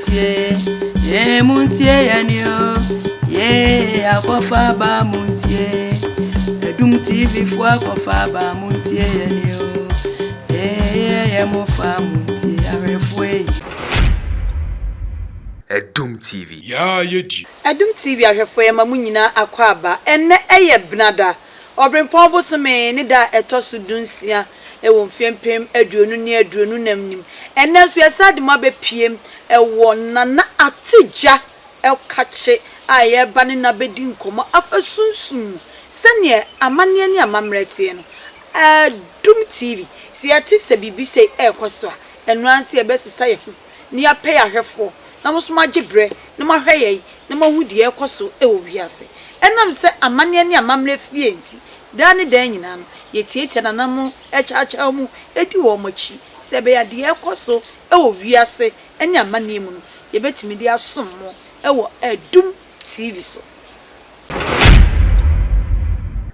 muntie, ye muntie yanyo, ye akofa ba muntie, Edum TV fo akofa ba muntie yanyo, ye mofa muntie arefwe. Edum TV. Ya yedi. Edum TV ahwefo ma munyina akwaba enne eye bnada. Obrempo bosome ne da etoso dunsia ewo mfempem aduonu ne aduonu namnim. Enne so yesade ma bepiem ewo Nana Atigya ekache aye ba ne na bedi nkomo afasunsun sene amane ne amamrete no. Edum TV si yati se bibi se ekoso a enranse ebesisa ye ho ne ya pay ahwefo na musuma gibre na mahweye na mahudi ekoso ewo wiase enam se amane ne amamre fie enti dani dan nyina no yetietia na nam echacha mu edi wo machi se be ya de ekoso ewo wiase ene amane mu no yebetimi de asom mo ewo Edum TV so.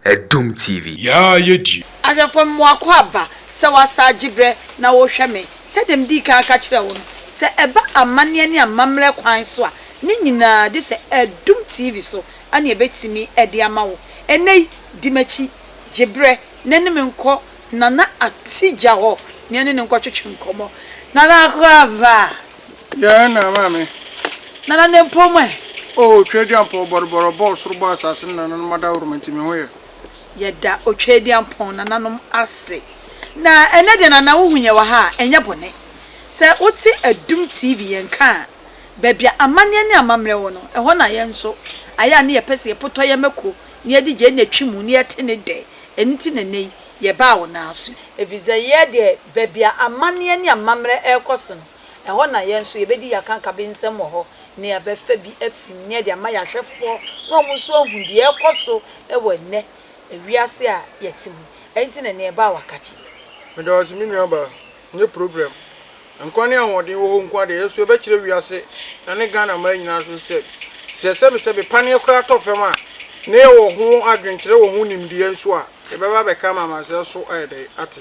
Edum TV. Ya yedi. Ahwefo mo akwaba se wasa gibre na wo hweme se dem di ka aka kire wo no se eba amane ne amamre kwan so a ni nyina de se Edum TV so ane ebetimi ede amawo enei dimachi gibre nenem nko Nana Atigya ho ne ne nko twetwe nkomo Nana akwaba ya na mame Nana ne pomwe o twedi ampo borboro ball suru bo asase na no mada urumantimi hoye yeda o twedi ampo Nana Nom ase na ene de Nana wohunye wa ha enye bone se oti Edum TV yenka bebia amane ne amamre wo no eho na ye nso aya ne ye pese ye poto ye meko ne edi je na twimu ne ete ne de eniti ne nei ye ba wo na aso evize ye de bebia amane ne amamre ekoso no eho na ye nso ye bedi yakanka be nsem ho ne ye befa bi afim ne de ama ya hwefo no mo so ahudi ekoso ewo ne ewiase a yetimu enti ne ne ba wakachi me do asimi nuaba ne problem Nkwane ahode wo nkwa de yesu ebekire wiase na ne Ghana ma nyina so sebe pane kura to fem a ne wo ho adwenkire wo ho nimdiye nso a ebeba be kama ma se so ede ate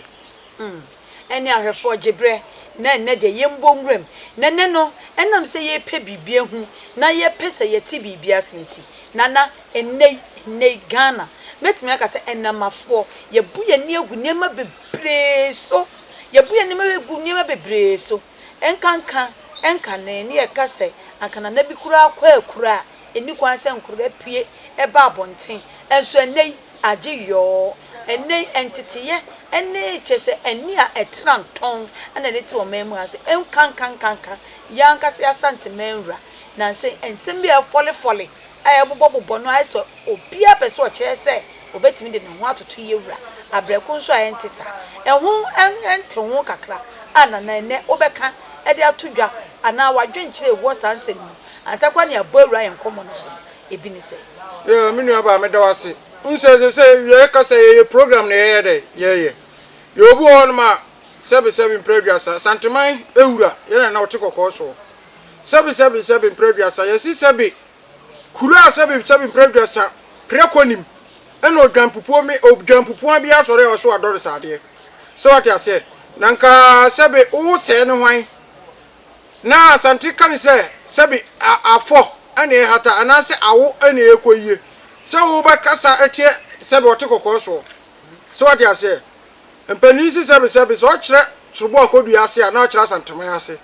eni ahwefo gibre na ne de yembomrem ne no enam se ye pe bibie hu na ye pese ye ti bibia senti Nana enei Ghana metimi aka se enamafo ye buye ni egu nema bebre so yebuye ni megu nyema bebre so enkanka enkane ni ekase ankana na bikura akwa eni kwanse nkura pie eba abonten enso enei agiyo enei entitiye enei chese eni a etranton ana ne ti o memu ase enkanka yankase asante menra na se ensem bi afole aya bobo no aiso obia pese o kire se obetimi de ne ho atoto yewura abrekun so ayentisa ehu ente ho kakra ana na ne obeka ede atodwa ana wadwenkire wo sansem asakwa ne abawura yenkomo no so ebi ni se minu aba me dawase nse ye kasa ye program ne ye de ye obu on ma seven previous santeman ewura ye na otikoko so seven previous ye si sebi kura seven previous prekonim eno odwampupuo bi asore o so adore sade so what you say nanka sebe o se ne hwan na santika ni se sebe afo ane hata anase awo ane ekoyie se wo ba kasa etie sebe otikoko so what you say empanisi sebe so kire turubo akodu ase a na kire santema ase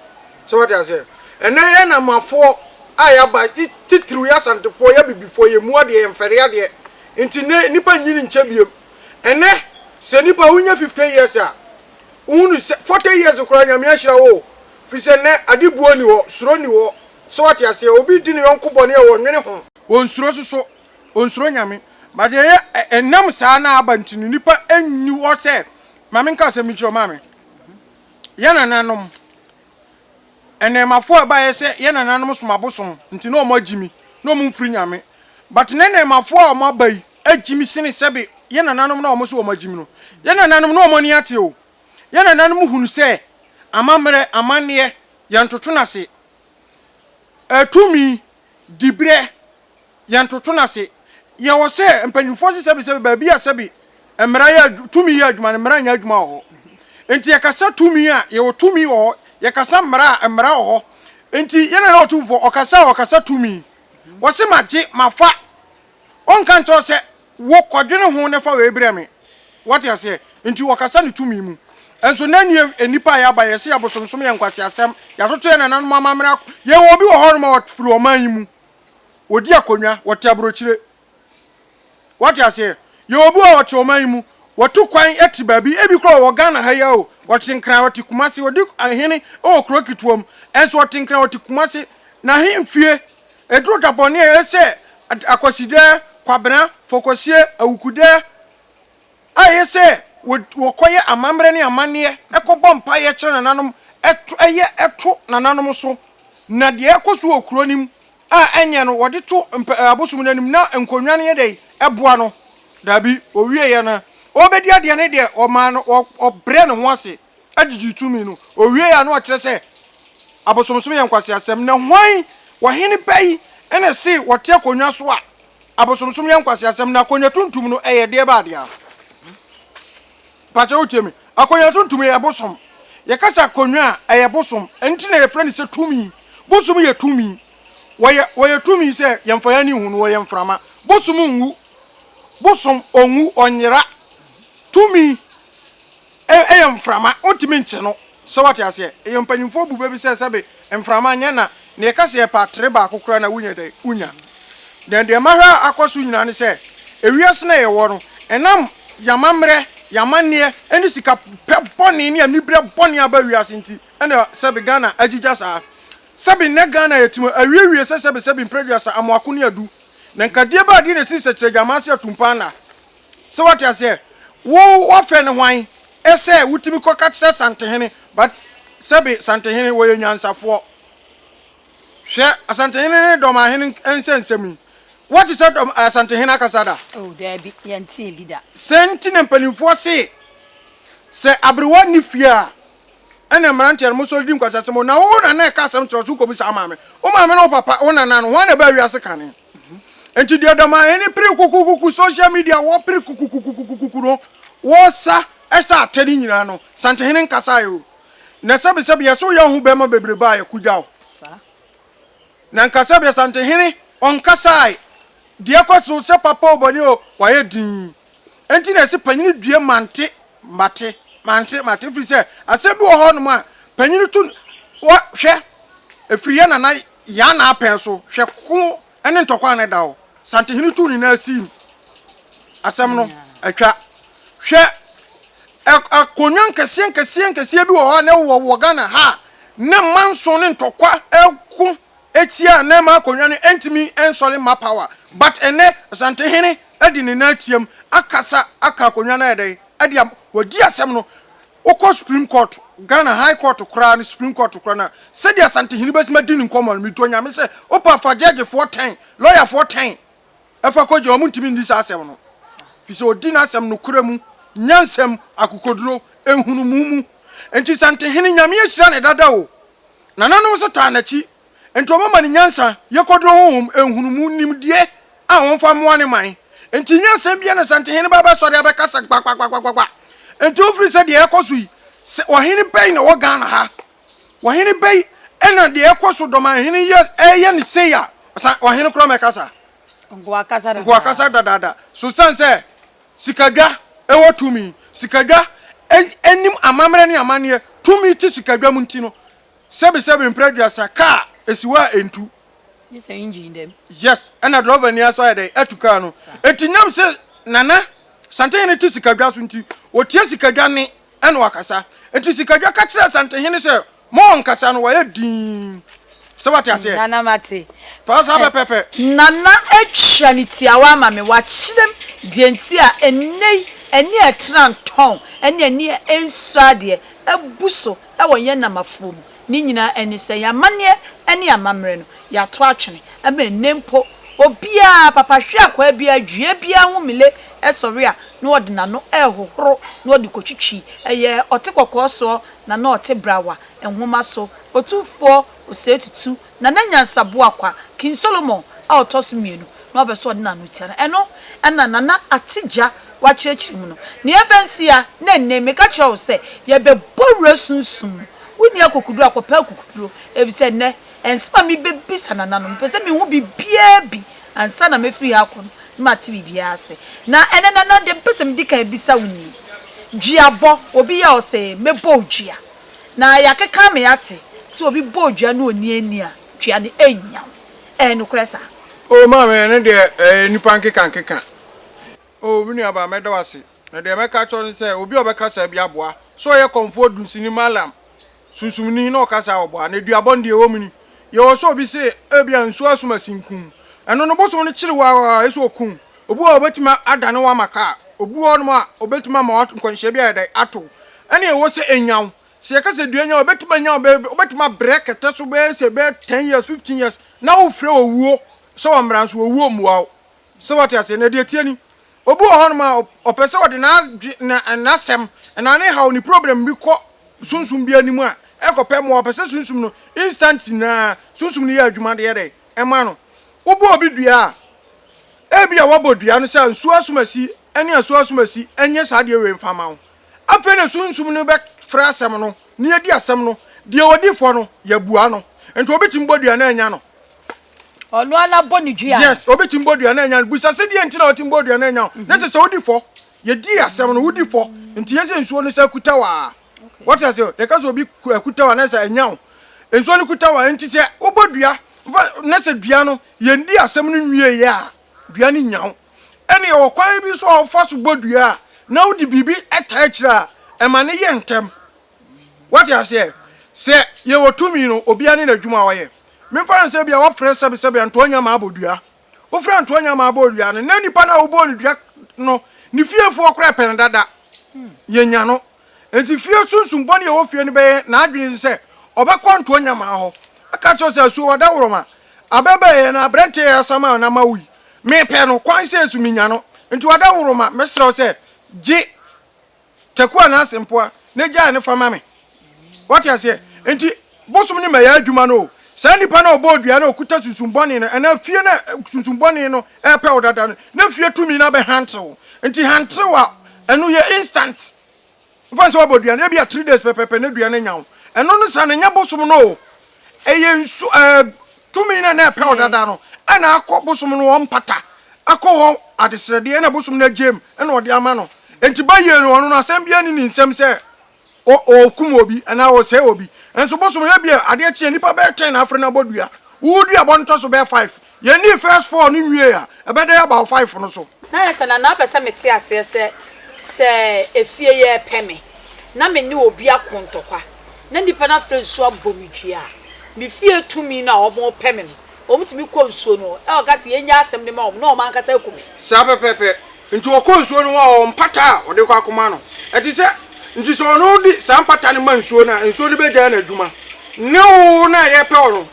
so what you say ene ye na mafo aya ba titru ya santefo ya bibifo ye mu ade emfere ade Inti nipa nyini nchebiem ene se nipa hunya 50 years a unu 40 years kura nyame ahira wo fise ne adibuo ni wo suro ni wo so what ya se obi di ne yonko bone e wo nwene ho onsuro soso onsuro nyame but ye enam saa na abantini nipa enyi wo se mame nka se michiro mame ye Nana Nom ene mafo aba ye se ye Nana Nom somabosom nti no mo agimi no mo mfiri nyame but nene mafo a mo bai agimi sine sebe ye Nana Nom na o mo so o magimi no ye Nana Nom na o mo ni ate o ye Nana Nom hunu se amamre amane yantoto na se atumi dibre yantoto na se ye wo se empanimfo se sebe ba bia sebe emra ya tumi ya adwuma emra nya adwuma ho enti yakasa tumi a ye wo tumi ho yakasa emra ho enti yana na otufo okasa tumi wose magye mafa onka nto se wo kwadwene ho ne fa we breme what you say enti okasa ne tumi mu enso nanu enipa ya ba yesi abosomsom ye nkwase asem ya toto ye nanan mama mra ye obi wo ho no ma firi oman yi mu odi akonwa wote abrochire what you say ye obi wo wote oman yi mu wotu kwan eti baabi ebi kro wo Ghana ha ya o wote nkran wote kumase odi ahene o kro kituom enso wote nkran wote kumase na hemfie edro dabone ese akoside kwabena fokosie awukude ayese wokoye amamre ne amane ekobọ mpa ye kire nananom eto nananom so na de ekoso okronim enye no wode to abosum nanim na enkonwa ne ye eboa no dabi owie ye na obedi ade ne de oma no obre ne ho ase adiji tumi no owie ya no kire se abosomsom ye nkwase asem na hwan wahene bai ene se wote akonwa so a abosomsom ye nkwase asem na akonwa tuntum no eye de ba de a pacha utemi akonwa tuntum ye abosom ye kasa akonwa eye bosom enti na ye frani se tumi bosom ye tumi woye tumi se ye mfa ya ni hunu wo ye mframa bosom nwu bosom onwu onyira tumi eye mframa otimi nche no so what you say ye mpanyimfo bu bebi se sebe mframa nya na ye kasa ye patre ba akokora na wunya de unya den de mahwa akoso nyina ne se ewiase na ye wo no enam yamamre yamane eni sika boni ni anibre boni aba wiase nti ena sebe Ghana agija sa sebe ne Ghana yetim awiwie sebe producer amwako ne adu na nkadie ba di ne sise kyerejamase atumpa na so what you say wo fe ne hwan ese wutimi koka kse santehene but sebe santehene wo yenyansafo hwe asantehene ne do ma hene ensensemi what is that asantehene akasada oh there be yanti bi da senti ne mpanimfo se abrewa ni fia ene mranti mo so di nkwasase mo na wo na ka asem tro ko bi sa maame o maame no papa wo na no ho na ba wiase kane enti de do ma hene pri kukukuku social media wo pri kukukuku no wo sa esa atari nyina no santehene nkasa yo na sebe yeso ye hu be ma bebre ba ya kugyawo sa na nkasa be santehene on kasai de kwaso se papa oboni o waye din enti na se panyini due mate firi se asebi wo ho no ma panyini tu wo hwe efiriye na ya na apen so hwe ko ene ntokwa na dawo santehene tu ni na asim asem no atwa hwe akonyan kese bi wo na wo Ghana ha na manso ne ntokwa eku etia na ma akonyan ne entimi ensole ma power but ene santehene adi ne na tiam akasa aka akonyan na ede adi wodi asem no oko Supreme Court Ghana High Court kura ni Supreme Court kura na se dia santehene besima di ni nkomo mi to nyame se opa fa judge 410 lawyer 410 efa ko je omuntimi ndi sa asem no fi se odi na asem no kura mu nyansem akokoduro ehunumumu enti santehene nyame yesira ne dada o nananom so ta nachi enti omama ne nyansa yekoduro hom ehunumu nimdie a wonfa moa ne man enti nyansem bia na santehene baba sori abekasa gba enti ofri se de ekosui ohene bei na wo Ghana ha ohene bei ena de ekoso do man hene ye ne seya ohene kro mekasa ngwa kasa dada so sanse sikadwa ewo tumi sikadwa enim amamre ne amane tumi ti sikadwa mu ntino sebe producer car esiwa entu this engine them yes and driver ni aso ede etuka no etinyam se nana santehene ti sikadwa so nti otie sikadwa ne ene wakasa enti sikadwa ka kire santehene se mo nkasa no waye din se wate ase nana mate pa sa pepe nana etwa ni tiawa ma me wa kirem die nti a enei eni etranton eni ensade ebuso e wonye namafom ni nyina eni se ya mane eni amamre no ya to atwene aba nempo obia papa hwe akwa bia due bia homile esori a no odina no ehohoro no odikotwitwi eye otekokko so na na otebrawa enhoma so otufo osetutu na nyansabu akwa kin Solomon a otoso mienu no obeso odina no tiara eno na nana Atigya wa kirechiri mu no ne evensia na neme ka kyo se ye be borre sunsun wuni akokuduro akopa akokuduro ebise ne enspa mi bebisa Nana Nom pese mi hu bibia bi ansa na mefiri akon ma ti bibia ase na ene na de pese mi dika ebisa wuni duabo obi ya o se mebo dua na yakeka me ate si obi bo dua na oni ani a dua ne enya enu kresa o ma me ne de nipa nkeka o mini aba me da wase na de me ka cho ne se obi obeka sa bia boa so ye Komfo dun sini malam sunsumni na okasa oboa na duabo de wo mini ye wo so obi se ebia nsu asuma sinkun eno no boso ne kire wa eso okun obu obetima adane wa maka obu ono ma obetima ma nkwanhye bia de ato ene ye wo se enyaw se ye ka se duanya obetima nya obetima break teso be se be 10 years 15 years na wo frɛ owuo so omran so owuo muaw so what ya se na de tiani obu ono ma opese wo de na sem na ne ha oni problem bi ko sunsum bi animu a ekopɛ mo opese sunsum no instant na sunsum ni ya adwuma de ye ema no obu obi dua ebia wabodua no se nsu asumasi ene asu asumasi enye sade we mfama wo afa na sunsum no be fra asem no ne edi asem no de odifo no yabua no enti obetim bodua na enya no onu ala boni dua yes obetim bodua na enya no busa se die enti na otim bodua na enya na se odifo ye di asem no odifo enti ye se nsu no se kuta wa what you say ye ka so obi kuta wa na se enya wo nsu no kuta wa enti se obodua na se dua no ye ndi asem no nwie ye a dua ni nyaw ene o kwan bi so ofa so bodua na odi bibi eta akira e ma ne ye ntem what you say se ye wotumi no obia ne nadwuma wa ye me fa nse bia wo frɛ sebe antonya ma abodua wo frɛ antonya ma abodua no na nipa na wo bo dua no ni fiefo okra pen dada ye nya no enti fie sunsum bɔne ye wo fie no be na adwene se obekɔ antonya ma ho aka cho se su wada woroma abebe ye na brente ya sama na mawi me pe no kwan se su minya no enti wada woroma mesrɛ se ji takua na asempoa ne gya ne fama me what you say enti bosum ni ma ya adwuma no sa nipa na obodua na okuta sunsum bɔne no na fie na sunsum bɔne no e pe odada no na fie tumi na be hantew enti hantew a eno ye instant fanso obodua na bia 3 days pepepe na dua na nyawo eno no sa na nya bosum no eye nsu tumi na pe odada no ana akɔ bosum no ompata akɔ ho adesrede na bosum na gem na ode ama no enti baye no no asɛm bia ni nsɛm sɛ o kum obi ana o sɛ obi enso bosum ya bia ade akye nipa be 10 na afre na bodua wudua bonto so be 5 ye ni first 4 ni nwie a ebe dey about 5 no so na yesa na pese meti ase se efie ye peme na me ni obi akontokwa na nipa na afre nsu abomidua mi fie tumi na omo peme omutimi ko nsuo no e o gase ye nya asem ne ma om na o man kasa ekumi sa pepepe nti o ko nsuo no wa o mpata o de kwa akoma no eti se nti so no di sa mpata ne ma nsuo na nsuo ne be gya na adwuma ne wo na ye pe o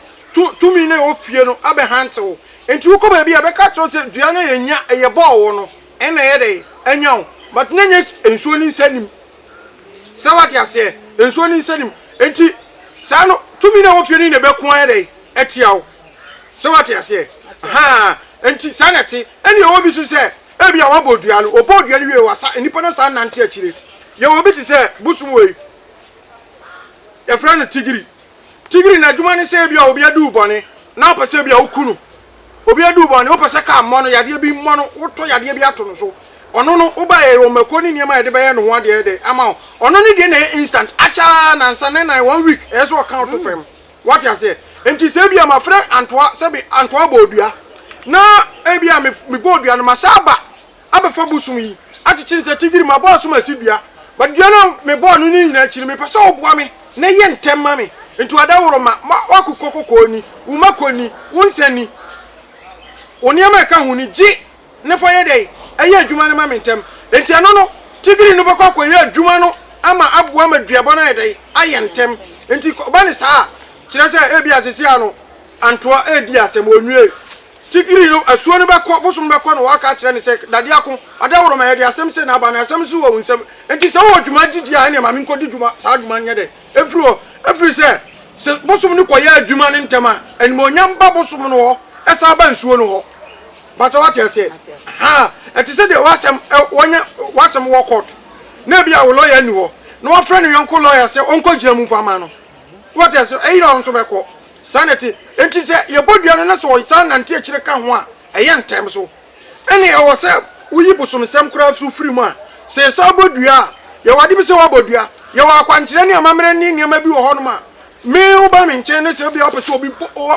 tumi na o fie no abe hantew enti wo ko ba bia be ka tro se dua na ye nya ye bo wo no e na ye de anya wo but na nye nsuo ni nsanim sa wat ya se nsuo ni nsanim enti sa no tumi na wo fie ni ne be ko ye de etia wo sa wat ya se ha enti sa na ti ene wo bi su se e bia wa bodua no obodua ni we wasa nipa na sa nante akire ye wo bi ti se busum we e fra no tigiri na dwuma ne se bia obi adu bone na opese bia okunu obi adu bone opese ka mo no yade bi mo no woto yade bi ato no so ono no wo ba ye wo makoni niam yade ba ye no ho de ama ono ne de na instant acha na nsa na 1 week e so account to fam what you say enti se bia ma fra antoa se bi antoa bodua na e bia me bodua no masaba abefa busum yi achichiri se tigiri ma boss ma sidua but dua no me bo no ni nyina chiri me pese oboa me na ye ntem ma me enti wada woro ma wakukokoko ni umakoni unsani oniama ka hu ni ji ne fo ye dey eye adwuma ne ma me ntem enti ano no tigiri no bokoko ye adwuma no ama aboa ma duabo na ye dey aye ntem enti ba ne saa kire se e bia sisi ano antoa e di asem onwie tigiri no asuo no beko bosum beko no waka kire ne se dade ako ada woro ma ye dey asem se na ba na asem su wo nsem enti se wo adwuma didi a ne ma me nkodi dwuma saa adwuma nye dey efri se bosum ni koye adwuma ne ntema enimo nyamba bosum no ho esa ba nsuo no ho bato what you say ha eti se de wasem wo court na bia wo lawyer ni ho na wo friend yonko lawyer se onko giramu fama no what you say e ira onso beko sanity enti se ye bodua no na so san nante a kire ka ho a eye ntem so ene e wo se uyi bosom sem kura so firi mu a se sa bodua ye wade bi se wa bodua ye wa kwankire ne amamre ni niam bi wo ho no ma me wo ba me nchen ne se obi opese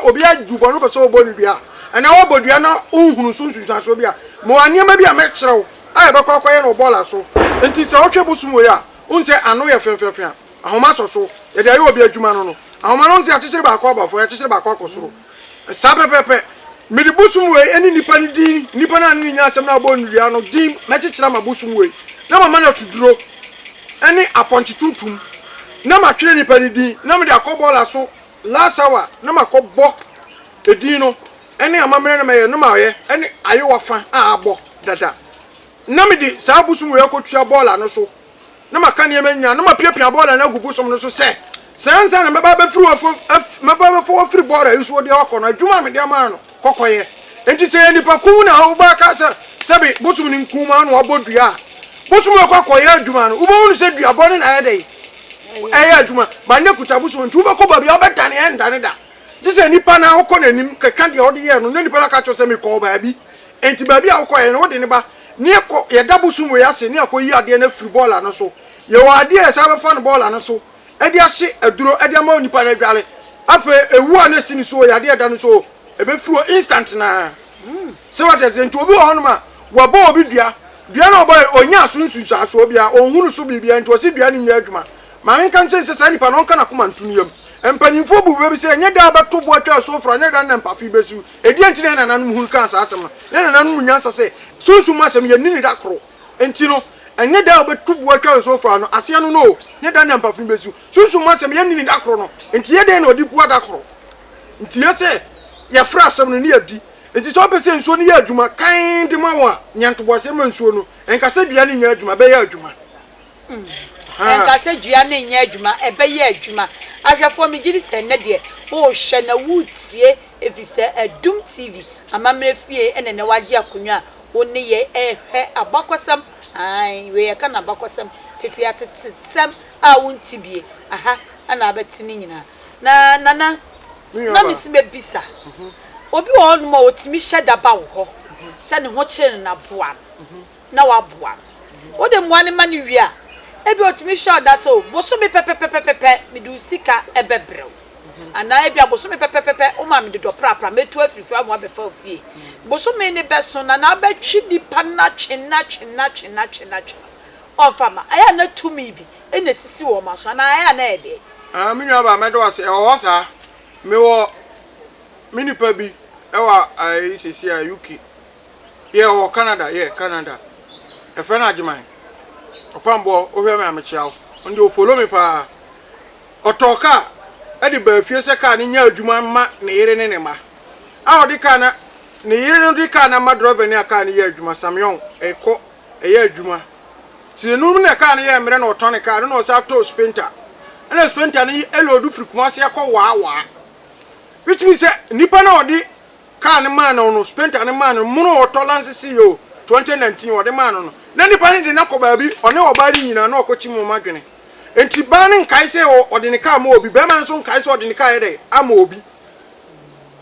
obi ajubo no pese obo ni bia ana wo bodua na unhunu sunsun so bia mo aniam bi a me kirew ai be kwakoye no bola so enti se otwe bosom we a unse anu ye fenfenfen ahoma so ye de ayo obi adwuma no no ahoma no unse akyekyere ba akwa bafo akyekyere ba akwa kosoro sapepepe me di bosom we eni nipa ni din nipa na ni nya asem na bo nria no din na kyekyere ma bosom we na mama na tuduro eni aponchi tuntum na ma twere nipa ni din na me de akobola so last hour na ma kobo edin no eni amamre na me ye no ma ye eni ayo wafa a abo dada na me di sa bosom we akotua bola no so na maka ne emanya na mapiapia bola na gugu som no so se sensa na meba be firi wofo meba be fo firi bola iso de akono adwuma me de ama no kokoye enti se nipa kum na wo ba ka se sebe bosum ni nkuma no abodua bosum kokoye adwuma no ubo nu se dua bone na yede eya adwuma ba ne kuta bosum nti wo ko ba bia obetane e ndane da dise nipa na wo ko nanim keka de ode ye no nipa na ka cho se me ko ba bi enti ba bia wo ko ye no de ne ba ne ko ye da bosum we ase ne akoyi ade na firi bola no so ye wade e sa be fa no bola no so e de ahye aduro e de ma onipa na dwale afa ewu a na sini so ye ade da no so e be firi instant na se what is into obi ho no ma wa ba obi dua na oba onya asunsu so bia onhunu so bibia nti o si dua ni nya adwuma ma nka nche se sa nipa no nka na koma ntuniyam empanimfo bu be se nya da ba to bo atwa so fra nya da na mpafi besu e di ntine na nanum hu kan sa asem na nanum nyansa se sunsu ma asem ye nini da kro enti no enye da obetu bu atwa so fra no ase no no nya da na mpafi besu sunsu ma asem ye nini da kro no enti ye de na odi bu da kro enti ye se ye fra asem no ni adi enti so pese nsuo ni ye adwuma kan de ma wa nyantobo asem nsuo no enka se dua ni nya adwuma be ye adwuma enka se dua ni nya adwuma e be ye adwuma ahwefo me giri se ne de o hwe na wutie efise Adum TV amamre fie ene ne wage akonwa woni ye ehwe abakosam ai we ye kana abakosam tete atetsem a wontibie aha ana abetini nyina na nana na misime bisa obi wo no ma otimi hyeda ba wo ho se ne ho kire na boa na wa boa wo de moane mane wi a ebi otimi hyeda so boso me pepepepepe me du sika ebebrew ana ebi aboso me pepepepe o ma me de do prapra metu afirifi amo abefa ofie boso me ne beso na na betwi nipa na twena ofama aya na tumi bi ene sisi wo ma so na aya na ede me nwa ba me do ase e wo sa me wo minipa bi e wa ai sisi a UK ye wo Canada e fe na agiman opambo o hwe me amechiawo ndi o follow me pa otoka edi ba fie se ka ne nya adwuma ma ne yire ne ma a odi ka na ne yire no di ka na ma driver ne aka ne ye adwuma samyon eko ye adwuma tinenum ne ka ne ye mere na otone ka no sa to sprinter na sprinter ne elodu firi kumase akọ wa which means nipa na odi ka ne man no sprinter ne man mu no tolerance CEO 2019 odi man no na nipa ne de na ko ba bi one oba di nyina na okochi mu madwene enti ba ne nkai se odi ne ka ma obi be man so nkai se odi ne ka ye de ama obi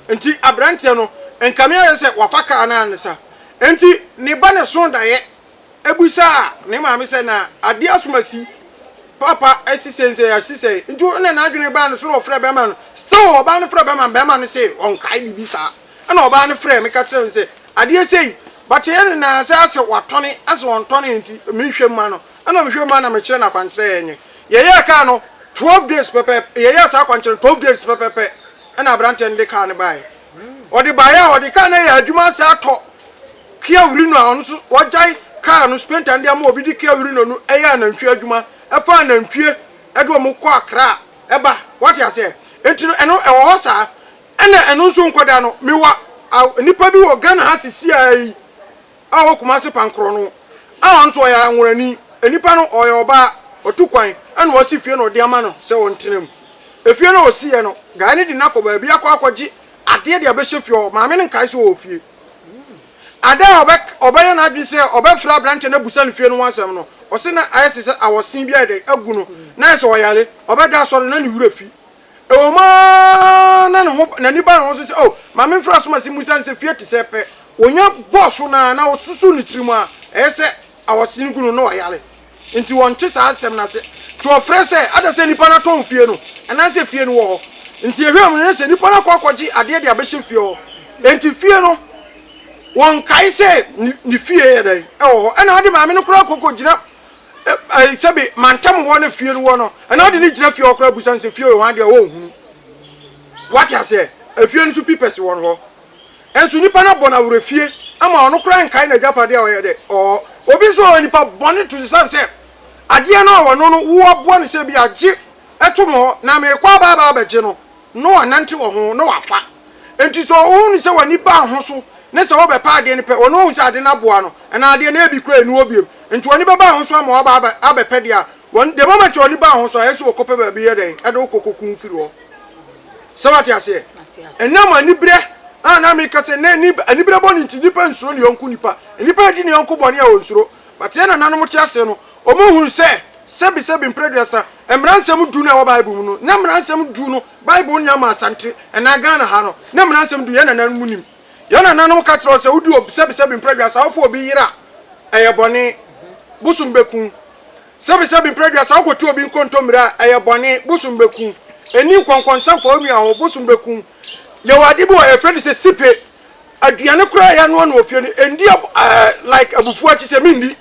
enti abrante no enkame ye se wafa ka na ne sa enti ne ba ne so da ye ebusa ne ma me se na ade asomasi papa asisense ya sise enti ne na adwene ba ne so ofre be man still oba ne fre be man se on kai bibi sa na oba ne fre me ka kire se ade sei but ye na se ase watone ase won tone enti me hwem ma no ana me hwem ma na me kire na kwankire yenye ye ka no 12 days pepe ye sa kwankire 12 days pepe ana brante ne ka ne bai odi baya odi ka na ya adwuma se ato kia wuri no a ono so wajai ka no spenta ndi ama obi di kia wuri no no eya na ntwe adwuma efa na ntwe edo mo kọ akra eba what you say enti no eno e wo sa eno nso nkoda no mewa nipa bi wo Ghana ha sisi ai a wo kuma se pankro no a onso ya nwurani enipa no oyo ba otukwan eno wasi fie no de ama no se won tenem efie no osi ye no ga ni di nakoba bi akwaji ade de abehye fie o maame ne nkai so o fie ada obeye na adwi se obefra branch na busa ne fie no wansem no o se na ayese se awosin bi ade agu no na se oyale obeda so na ne wura fi o ma na ne ho na ni ba no so say oh ma me fra so ma si musa se fie te se pe onya boss na osusu ni trimu a ese awosini gunu no yale nti won che sa asem na se to ofre se ada se nipa na ton fie no ana se fie no wo ho nti ehwem ne se nipa na kwakwaji ade de abehye fie ho nti fie no won kai se ni fie ye dai wo ana ade ma me no kura kokko gina sebi mantam wo na fie no wo no ana ade ni gina fie okra busan se fie wo ade wo hu what ya say afie no su pipes wo no ho enso nipa na bona wure fie ama ono kura nkai na japade a wo ye de obi so nipa bone to san se ade na wo no wo abo ne se bi age etumo na me kwa baba beje no anante wo ho no wafa enti so wo ni se wani ba ho so ne se wo be pa ade ne pe wono hu se ade na boa no na ade na ebi kura enu obiem enti wani ba ho so ama wa ba pe dia won de moment wani ba ho so yeso wo kope ba bi ye den ade wo kokokun firi wo se wati ase enam ani bre na me ka se ne ani bre boni nti nipa nsuro ne yonku nipa nipa di ne yonku boni a wonsuro but ye na nanom ti ase no o mo hu se sebi mpreduasa emransem du na wo bible mu no na emransem du no bible nya ma asante na Ghana ha no na emransem du ye na nan munim ye na nanom ka tro se wudi sebi mpreduasa wo fo obi yira eye boni busum bekun sebi mpreduasa wo kotu obi nkontomira eye boni busum bekun eni konkonsan fo mi awo busum bekun ye wadi bo e friend se sipe aduane kura ya no na ofie ni endi like abufu achi se mindi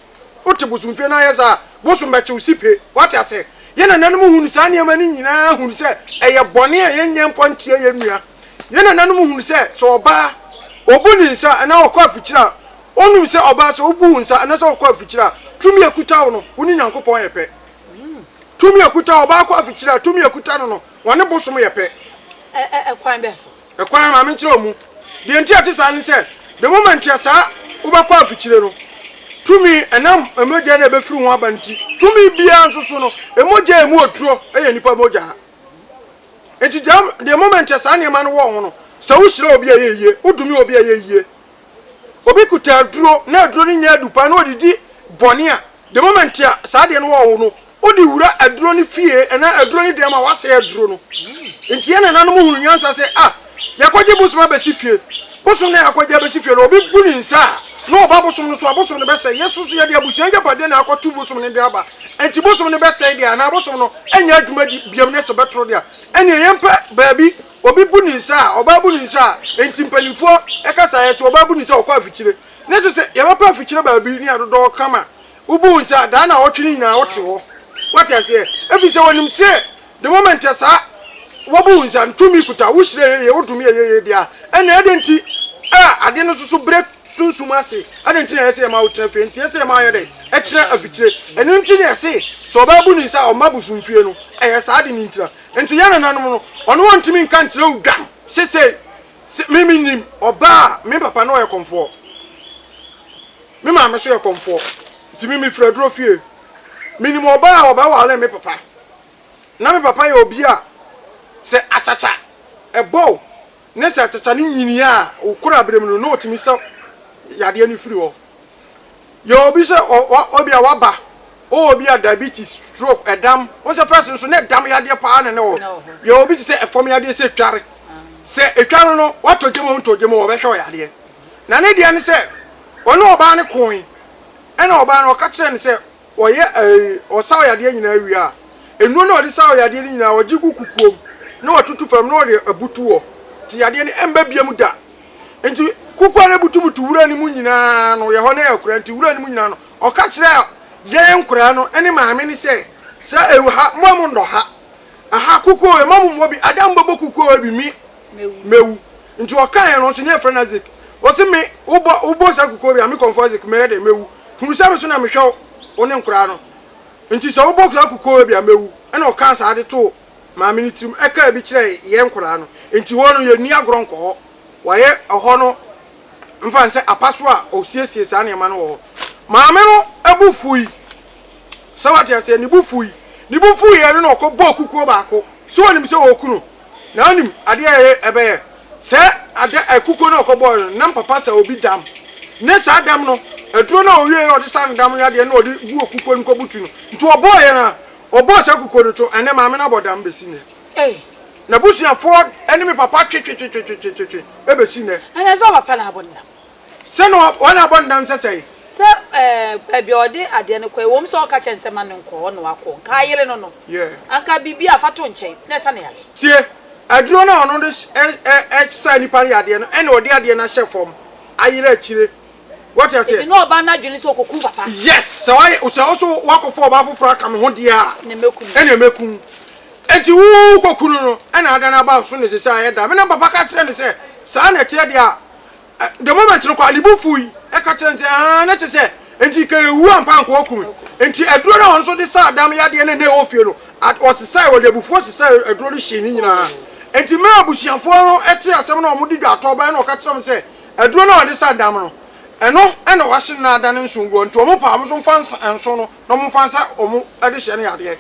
ote busum fie na yesa busum be chi sipe what ya say ye na nanom hunu sa ne mani nyina hunu se eye bone ye nyempo ntie ye nua ye na nanom hunu se so oba obuni nsa na okọ afikyira onum se oba se obu nsa na se okọ afikyira tumi akuta wo no woni nyankopon ye pe tumi akuta oba akọ afikyira tumi akuta no wone busum ye pe kwan be so ekwan ma me nkyere omu de nti ati sa ni se the moment ya sa ubakọ afikyire no tumi enam emoja na be firi ho abanti tumi bia nsoso no emoja emu oturo eye nipa moja ha enti jam the moment ya sa ne ma no wo ho no sa usire obi ayeye udumi obi ayeye obi kuta duro na duro ni nya dupa na odidi bone a the moment ya sa de no wo ho no odi wura aduro ni fie na aduro ni de ma wase aduro no enti ye na nanom hunu nyansa se yakwaje busuma be sifie busum na yakwaje be sifie no obi buni nsa no oba busum no so busum ne be se yesusu ye de abusuan japade na akotu busum ne de aba enti busum ne be se de na busum no enya adwuma biam ne se betro de ene yempa baabi obi buni nsa oba buni nsa enti mpanifo ekasa ye se oba buni nsa okwa afikire ne to se ye ba pa afikire baabi ni adodo kama ubu nsa da na otwini na wote ho what ya say ebi se wonim se the moment ya sa wobu nsa ntumi kuta wushire ye wotumi ye dia ene adenti ade no susu break sunsum ase adenti na yese ma wotrafe enti yese ma ye de ekire afikire ene nti na yese so babu ni sa o mabusum fie no eye sa ade ni ntira enti ye nanom no ono wontumi nka ntira udam sese mimi nim oba me papa no ye Komfo me ma me so ye Komfo enti mimi fredro fie minim oba wale me papa na me papa ye obi a se achacha ebo ne se achacha ni nyini a okura brem no otimi se yade ani firi ho ye obi se obi a waba obi a diabetes stroke edam won se person so ne dam yade pa ne wo ye obi se efom yade se tware se etware no watogemo wo be hwe yade na ne dia ne se ono oba ne koin ena oba no ka kire ne se oye osaw yade nyina wi a enu no odi saw yade nyina ojigu kukuom no watutu fam no de abutu wo ti yade ne emba biam da enti kuku na butu wura ni mu nyina no ye ho na yakura enti wura ni mu nyina no o ka kire ye nkura no ene maame ni se ewu ha mo ndo ha aha kuku e mamu mo bi adam bobo kuku e bi mi mewu enti o kan ye no so ne frenazik wo se me ubo sa kuku bi ami comfort me de mewu hu se so na me hwe one nkura no enti se ubo kuku bi amewu ene o kan sa ade to maame ni tim eka bi kire ye nkura no enti wono ye ni agro nko waye ho no mfa nse apaso a osiesie sa na ma no wo maame no ebufui sawati ase ni bufui ye no ko bokuko baako so onim se okunu na onim ade ye ebe se ade akuko no ko bo na papa sa obi dam ne sa dam no eduro na owie no de san dam ya de na odi bu okuko nko butu no nti obo ye na obo sa akuko no to ene maame na bodam besi ne na busuafo enemy papa twetwetwetwetwetwe ebesi ne ana so papa na abonda se no wana abonda nsesei se ebi odi ade ne koi wom so ka chense ma ne nko no akọ ka yire no no yeah anka bibia afato nchen na sa ne yale tie aduro na ono de sa nipa ya ade no ene odi ade na hye fom ayire akire what you say no ba na dwene so koku papa yes so I also wakofo oba foforo aka me ho de a ne meku ene meku enti wu kokunu no ena ada na ba so ne sese ayeda me na papa ka tire ne se sa na tie de a the moment no ko alibufu yi e ka tire se na te se enti ka ewu ampa nko okun enti aduro na won so de sa adam ya de ne ne ofie no o sesai wo de bufu sesai aduro no hye ni nyina enti me abusuafo no ete asem na omudi dwa to ba na o ka tire me se aduro na o de sa adam no eno ena wahye na ada ne nsongo nti omo pa amso mfansa enso no no mfansa omo ade hye ne yade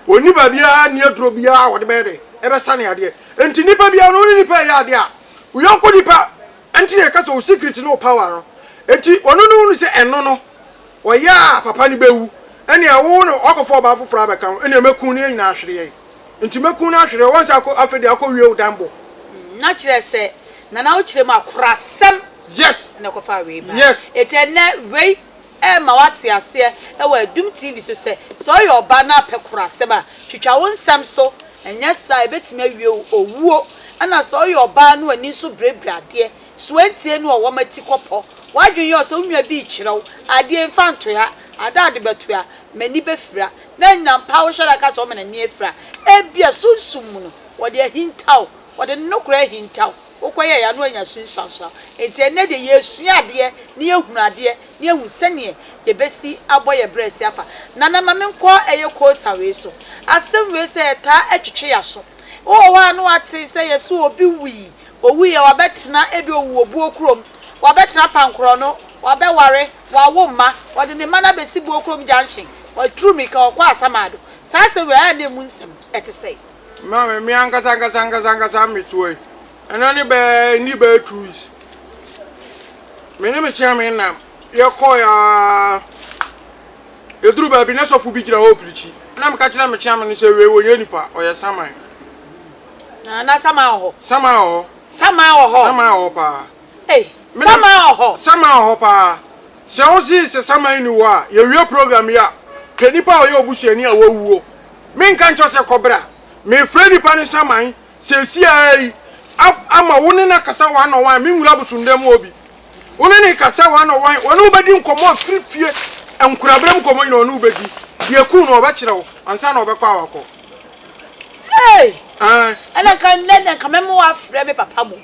oni ba bia ne aduro bia wo de be de ebe sa ne yade enti nipa bia no nipa yade a wo yonko nipa enti ne ka so secret no power no enti ono no se eno no wo ya papa ni bewu ene ewo no okofo ba foforo abeka ene meku ne nyina ahwere ye enti meku na ahwere won sa afedi akọwie udambo na kire se na wo kire ma korasem yes na ko fa we ba yes etene we ma wate ase e wa Adum TV so yo ba na pekorasem a twitwa won sam so enya sa ebetime awie owuo ana so yo ba no ani so brebrade so entie no wo mati kopo wadwen yo so nwa bi kirew ade mfanto ya adade betu ya mani befira na nyampa wo hwara ka so me na ni efira ebia sunsum no wo de hintaw wo de nokura hintaw okoye ya no anya sunsansa enti ene de yesu ade ne ehunu ade ne ehun sene ye besi aboye bresi afa nana mamenko eye ko sawe so asem we se ta atwetwe ya so o wa no ate se yesu obi wi owi ye wabetena ebi owu obu okrom wabetena pankro no wabeware wawo ma wode ne mana besi bu okrom junction wa trumi ka okwa asamado sa se we ane mu nsem etese mama mi angasa mituwe enani be ni be tuis mene me Chiarman na yeko ya eduru ba bi na sofu bi gira ho prichi na me ka kira me Chiarman se we wonye nipa oye saman na sama ho pa sama ho pa se o se saman ni wa ye wie program ya ke nipa oye obusuani a wawuo me nka ncho se kobra me frɛ nipa ni saman se si ai ama woni na kasa wa no wan mi nwura busundem obi woni ni kasa wa no wan woni obedi nkomo frifie enkurabram nkomo ni woni obedi de ku no obekire wo ansa na obekwa awako ana kan nene kamemo wa frɛ me papa mo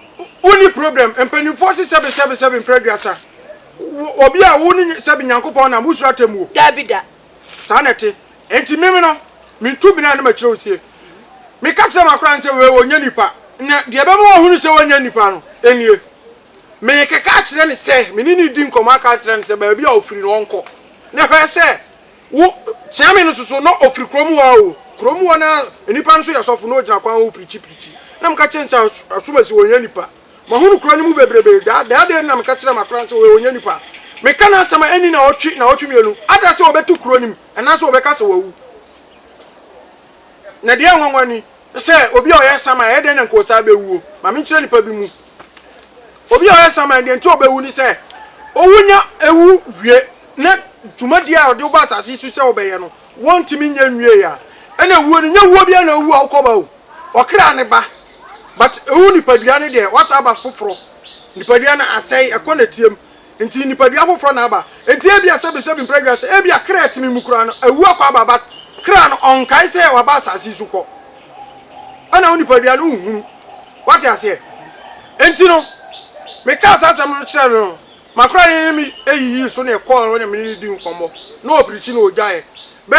woni problem empani force 777 preduasa obi a woni sebi nyankopon na musura temu dabida sanete enti mimi no mi tu bi na na makire otie mi ka kire makora nse we wonya nipa na de be mo hunu se wonya nipa no enie me keka kire ne se me ni di nkoma ka kire ne se ba bia ofiri no onko ne hwe se wo Chiarman no susu no ofiri kromu wa o kromu wa na nipa nso ya sofo no ogina kwa ho prichi na mka chencha asumasi wonya nipa ma hunu kro ni mu bebrebe da na mka kire makora nse wonya nipa me kana asama eni na otwi mienu ada se obetu kro nim ena se obeka se wawu na de anwanwani se obi oye sama e de na nko sa bewuo ma me kire nipa bi mu obi oye sama de nti obewu ni se owunya ewu wie na tumadi a de oba asase su se obeye no wontimi nya nwie ya ena wuo ni nya wuo bia na wu akoba o okra ne ba but ewu nipadua ne de wasa aba foforo nipadua na asai ekona tiem nti nipadua foforo na aba nti ebia sebi pregnancy ebia kra timi mukura no ewu akwa aba ba kra no onkai se wa ba asase su ko ana oni padua no hu what you say enti no me ka asase mo kire no makra ni mi eyi so na ekọ ro na mi di nkomo no oprichi no ojae be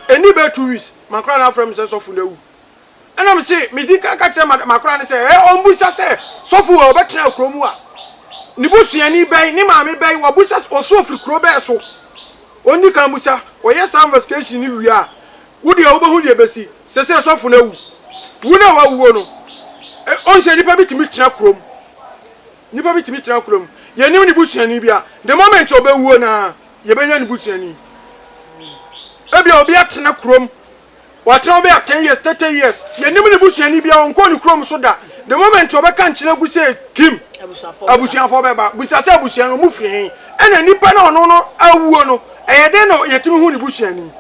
eni be 2 weeks makra na from se sofu na wu ana me say me di ka kire makra ni say ombusa say sofu o betra kromu a ni busuani ben ni maame ben wa busa oso ofri kro be so oni kan busa o yes investigation ni wi a wo de obo hu de besi se sofu na wu wu na wa wu no on se nipa bitimi tira krom ye ni ni busuani bia the moment obewu na ye benya ni busuani ebia obi atena krom what be 10 years 30 years ye nim ne busuani bia on ko ni krom so da the moment obeka nkyene gu say kim abusuafo beba busa say abusuan mu firi ena nipa na ono no awuo no eyede no yetimi hu ni busuani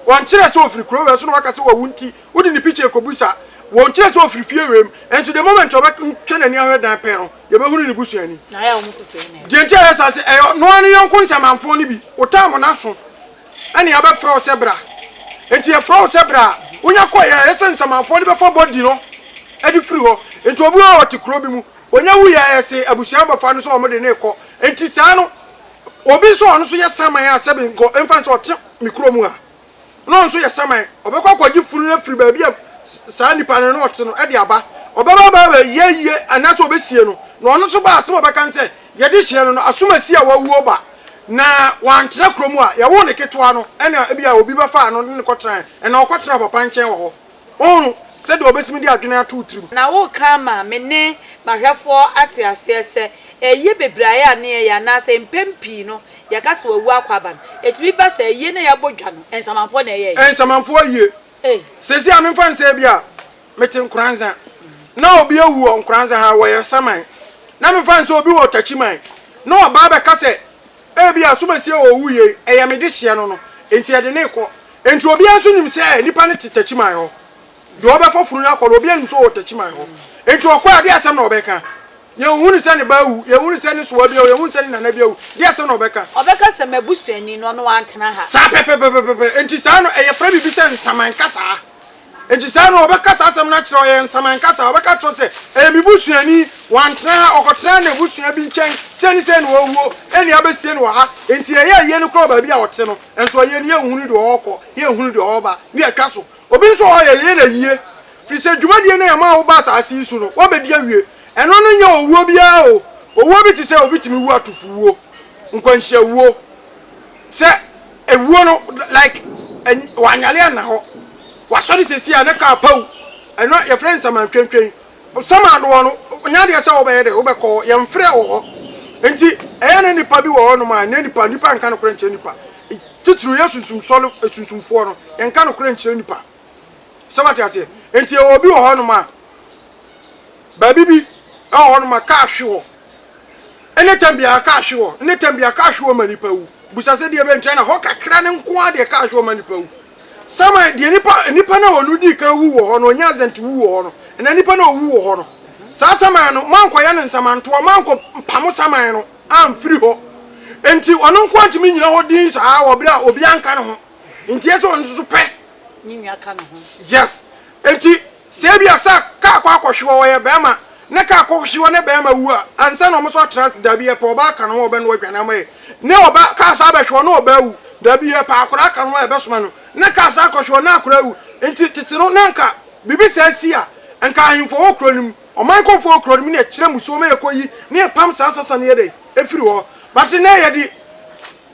won kire so ofiri kro we so no waka se wawunti wodi ni picture ko busa won kire so ofiri fie wem and to the moment obeka nkene ni ahwe dan pe no ye be hu ni busuani na ya mu fefere na je kire sa se no anu yonko nsamanfo ni bi otam na so ene ya be fro se bra enti e fro se bra wonya koya ese nsamanfo ni be fo body no edi free ho enti obi o ti kro bi mu wonya wu ya ese abusuan bafa no so o mo de ne ko enti sa no obi so ono so ye saman a sebe nko emfa so ote mikro mu a no so ye saman obekwa kwaji funu na free ba bia sa nipa no no ote no e de aba obeba ba ye anaso obesie no no ono so ba asem obeka nse ye de hie no asomasi a wawuo ba na wantra kromu a ye wo ne ketwa no ena bia obi ba fa no ne kotran ena okotra papa nchen wo ho onu se de obesimi di adwene atu trim na wo kama me ne mahwefo ate asese eye bebraye ane ya na se mpempi no ya kase wawu akwaba no etimi ba se eye na ya bodwa no ensamanfo na eye ensamanfo aye sesi amemfa nse bia mete nkranza na obi awu nkranza ha wo ye saman na memfa nse obi wo tachiman na oba be kase ebi asumasi owu ye eya me de hie no no enti ade ne ko enti obi anso nim se nipa ne tachiman ho do oba fofunu akolo obi anim so wo tachiman ho enti okwa ade asem na obeka ye hunu se ne bawu ye hunu se ne so obi ye hunu se ne nana biawu de asem na obeka se mabusuani no no wantena ha sa pepe enti sa no eye fra bibi se nsaman kasa enti sa no obeka sa asem na kire ye nsaman kasa obeka tro se bibusuani wantena ha okotra na busua bi nchen se ne wowuo eni abesie no ha enti ye no kro ba bia wote no enso ye ne hunu de okọ ye hunu de oba ne atwa so obi so ye na yie fi se dwumadie na ma wo ba sa asi su no wo be bia wie eno no nya owuo bia o owuo bi ti se obi timi wu atufuwo nkwanhia wuo se ewuo no like wanyale na ho wasori sesi a ne ka pau eno ye friends am twentwen sama do no nya de se wo be ye de wo be ko ye mfre wo ho enti eya na nipa bi wo no ma ne nipa nka no krenche nipa titru yesusum solo esusumfo no ye nka no krenche nipa sama ti ase enti obi wo ho no ma ba bibi on ma ka hwe ene tambia ka hwe ene tambia ka hwe manipa wu busa se de be ntena ho kakra ne nko ade ka hwe manipa wu sama de nipa na wonu di ka wu wo ho no nya zent wu wo ho no ene nipa na wu wo ho no sa sama no manko ya ne nsamanto manko pamo sama no am free ho enti ono nko antimi nyina ho din sa wo bra obi anka ne ho enti eso on so pe nyinwa aka ne ho yes enti se bia sa ka akwa wo ye be ma ne ka akwohwe ne be ma wu a ansa no mo so trans da bi e pa oba aka no wo be no wadwana ma ne oba ka sa be hwe no oba wu da bi e pa akora aka no e be soma no ne ka sa akwohwe na akora wu enti titiro na nka bibi sa si a nka ahimfo okronim oman Komfo okronim ne kire muso ma ekoyi ne pam sa asasa ne yede efiri ho but ne yedi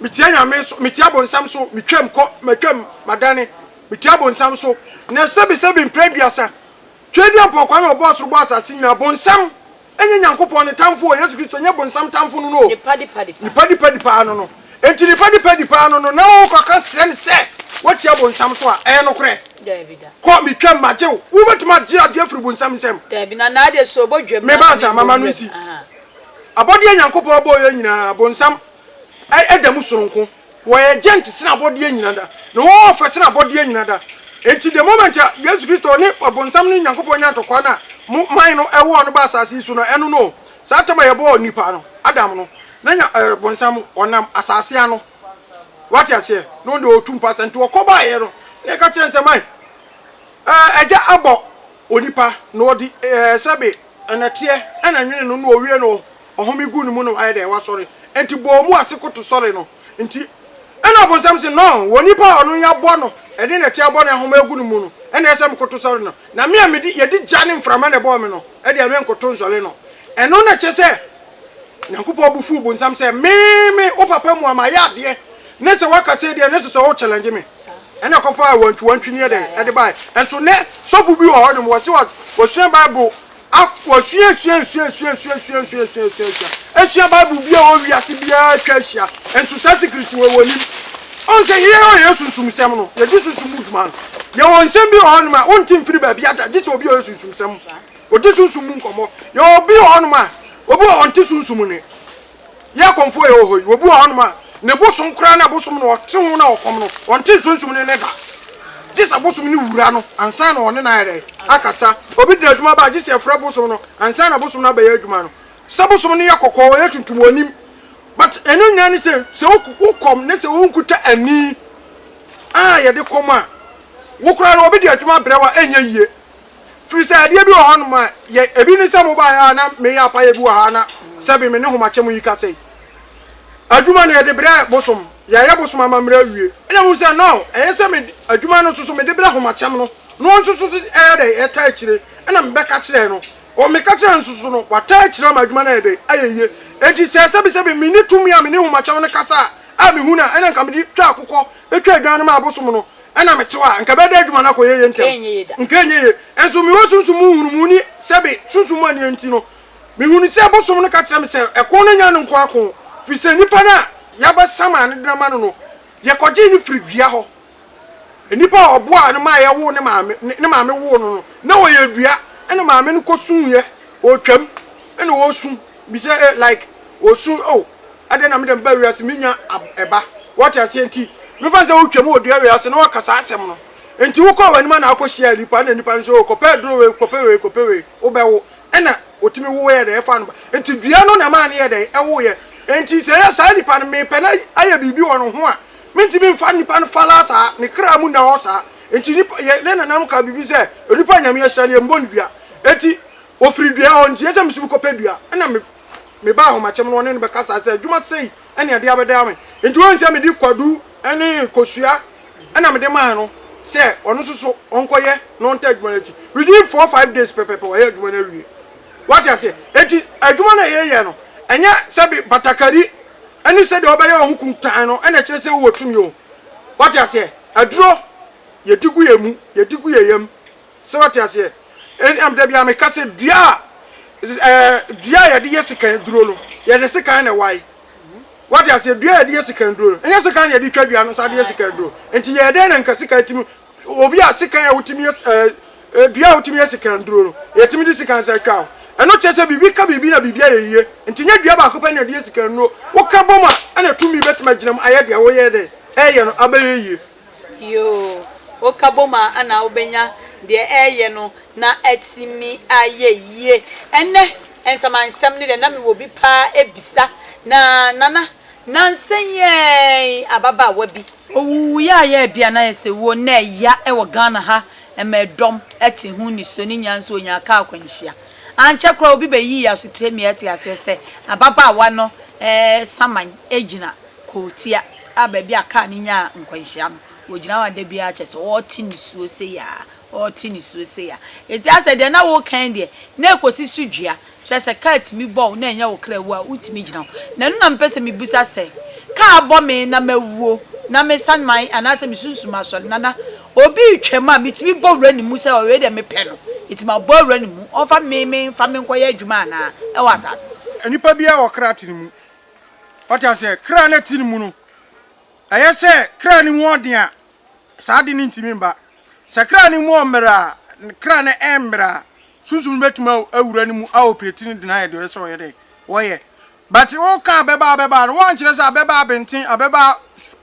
mitia nyame so mitia bonsam so mitwam ko matwam madane mitia bonsam so ne sebi mpreduasa twedi ampo kwa me boss ro asase nyina bonsam enye nyankopon ne tamfo Yesu Kristo nya bonsam tamfo no ni padi pa no enti ni padi pa no na wo kwaka kire ne se watia bonsam so a no kure Davida ko mitwam majew wo betuma je ade afiri bonsam sem Davida na ade so bodwam me ba sa mama no si abode nyankopon bo ye nyina bonsam edam soronko wo ye gent sina abode nyina da no wo fa sina abode nyina da enti the moment Yesu Kristo ni bonsam ni nyankopon nya tokwa na man no ewo no ba asase su no eno no sa tama ye bo nipa no Adam no na bonsam onam asase ano what you say no de 2% okoba ye no e ka kire nse man eja abo onipa no di sebe enatie enanwene no no owie no ohomigu ni mu no aye de wa sorry enti bo mu asekoto sorry no enti ena bonsam se no wonipa onu ya bo no edi na tia bo na ahomagu ni mu no ena esem koto sorry no na me amedi ye di jane mframa na bo me no edi ame koto sorry no eno na che se nyankopɔ bufu bonsam se me o papa mu amaya de ne se waka se de ne se so challenge me ena kofa wantwantwi ne de ede bai enso ne sofu bi wo hodum wo se wo sua bible akwasua esua bible bi a wo wiase bia twahia enso sa secret wo woni on say here o yesunsum sem no ye disunsum dwuma no ye won sem bi ho no ma on tim firi ba bia da dis obi o yesunsum sem o disunsum nkomo ye obi ho no ma obi on tisunsum ni ye Komfo ye ho obi ho no ma ne bosom kra na bosom no te ho na okom no on tisunsum ni nega dis abosom ni wura no ansa na one na yere akasa obi de adwuma ba dis ye fra bosom no ansa na bosom na ba ye adwuma no sabosom ni yakokọ ye tuntum onim but enu nya ni se okukom ne se onkuta ani ye de koma wo kura no obi de adwuma brewa enya yie firi se ade bi ho no ma ye ebi ni se mo ba ya na me ya pa ye bi wa na sabi me ne ho ma chem yi ka sei adwuma na ye de bre bosom ya ya bosom amamra wie enya mu se no se me adwuma no susu me de bre ho ma chem no no susu de ta kire na me beka kire no o me ka kire susu no wata kire ma adwuma na ye de ayeye enti se sabi me ni tumi a me ni ho ma chem no kasa a me huna ena nka me di twa akokọ etwa adwan ma bosom no ena me tewa nka be da adwuma na koyeye nkenye enso me wosunsu mu hunu mu ni sabi sunsu mu ani enti no me hunu se bosom no ka kire me se ekon no nya no nko akon fi se nipa na ya ba sama ne drama no ye koje ni firi dua ho nipa oboa ne ma ye wo ne maame wo no na wo ye dua ene maame no kosun ye o twam ene wo sun bi se like o sun oh ade na me dem ba wiase minya eba what you say enti me fa se wo twam o dua wiase na wo kasa asem no enti wo ko wani ma na akohia nipa na nipa nso ko pedro we wo be wo ena otimi wo ye de e fa no enti dua no na ma ne ye de e wo ye enti se ya sa nipa no me pe na aye bibi wo no ho a minti bi mfa nipa no fala sa ne kra mu na ho sa enti nipa ye na nam ka bibi se nipa nyame ya ne mbon dua enti ofiri dua on je se msu ko pe dua na me ba ho ma chem no ne be kasa se adwuma sei ene ade abeda me enti won se me di kwadu ene kosua na me de ma no se ono susu onkoye no nta adwuma echi within 4-5 days pepepe wo ye adwuma na wie what you say enti adwuma na ye no enya sabi batakari eni se de obaye ho kuntan no ena kire se wo tumi o what you say aduro ye digu yemu ye digu yeyem se what you say eni am da bia me kase dua dua ye de yesikan duro no ye de sekan na wai what you say dua ye de yesikan duro enya sekan ye de twa dua no sa de yesikan duro enti ye de na nkasika timi obi a sekan ya wutimi dua wutimi yesikan duro no ye timi de sekan sa twa eno chese bibi ka bibi na bibia yeye ntinya dua ba ko pa na de sika no wo ka boma ana tumi betima ginam aye de wo ye de eye no abayeye yo wo ka boma ana obenya de eye no na atimi ayeye ene ensamansam ne de na me wo bi pa ebisa na nana nansenye ababa wabi owu ya ya bia na ese wo na ya e wo Ghana ha emedom ati hu ni so ni nyanso onya ka akwanhia anche kra obi be yi ya so tremi ati asese ababa wa no saman ejina kotia ababi aka ni nya nkwanhia no ogina wa da bia ache so oti ni suo se ya eti ase de na wo kan de na ekosi sudua sese kat mi bo na enya wo kra wo a utimi gina na no na mpese mi busa se ka bo me na mawuo na me san mai anase mi sunsuma so nana obi twema mitimi bo wura ni mu se o we de me pe no itima bo wura ni mu o fa me fa me nkoye adwuma na e wa asase so anipa bia wo kra tini mu wata se kra na tini mu no aye se kra ni mu odin a sa de ni ntimi mba se kra ni mu omra kra na emra sunsun betuma awura ni mu a operate ni na ye de so ye de wo ye but wo ka beba no won kire sa beba bentin abeba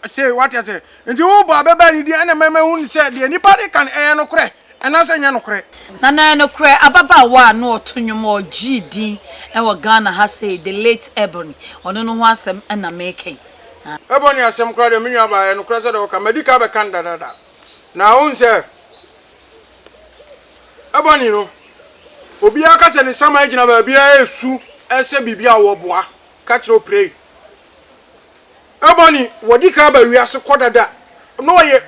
say what you say ndi wo bo abeba ni di ana mema hu ni say de nipa de kan no kre ana say nya no kre nana no kre ababa wa no otonwom o gidi e wo Ghana ha say the late Ebony ono no ho asem na making Ebony asem kra de menwa ba no kre say de wo ka medical be kan da na hu say Ebony no obi aka se ni sama agina ba bia esu ese bibia wo boa catch pray Ebony wodi ka ba wiase kodada no ye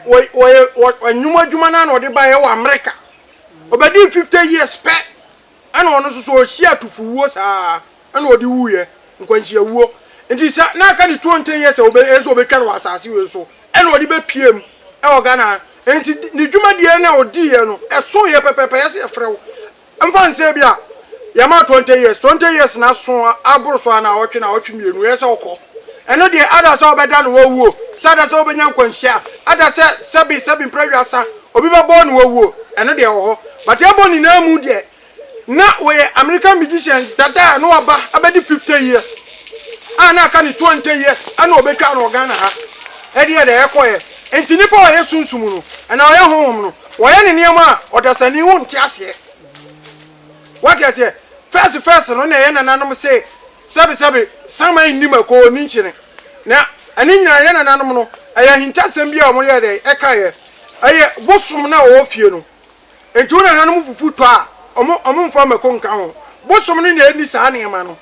anyuma adwuma na no de ba ye wa America obedi 50 years pe ana ono so o hia tufuwo saa ana odi wuye nkwanhia wuo ndi sa na aka ni 20 years eso obetwa wa asase we so ana odi be piem e o Ghana enti ni dwuma die na odi ye no eso ye pepepe ye se frew mfa nse bia yama 20 years na so aburu so na otwe mienu ye se okọ eno de ada so obeda no wawuo sada so obenya nkwanhia ada se sebi mpradwasa obi bebo no wawuo eno de wo ho but ebo ni na mu de na we American musician dada no aba abedi 50 years ana aka ni 20 years ana obetwa no Ghana ha e de ekoye enti nipa o ye sunsum no na o ye honhom no wo ye ne niema odasani hu nti ase what you say first no na ye Nana Nom say sabi sama ni mako ni nchire na ani nyina ye Nana Nom no aya hintasem bia o mo ye de eka ye aye bosum na o fie no enti wo Nana Nom fufu to a omo mfa mako nka ho bosum ni na eni sa ne ma no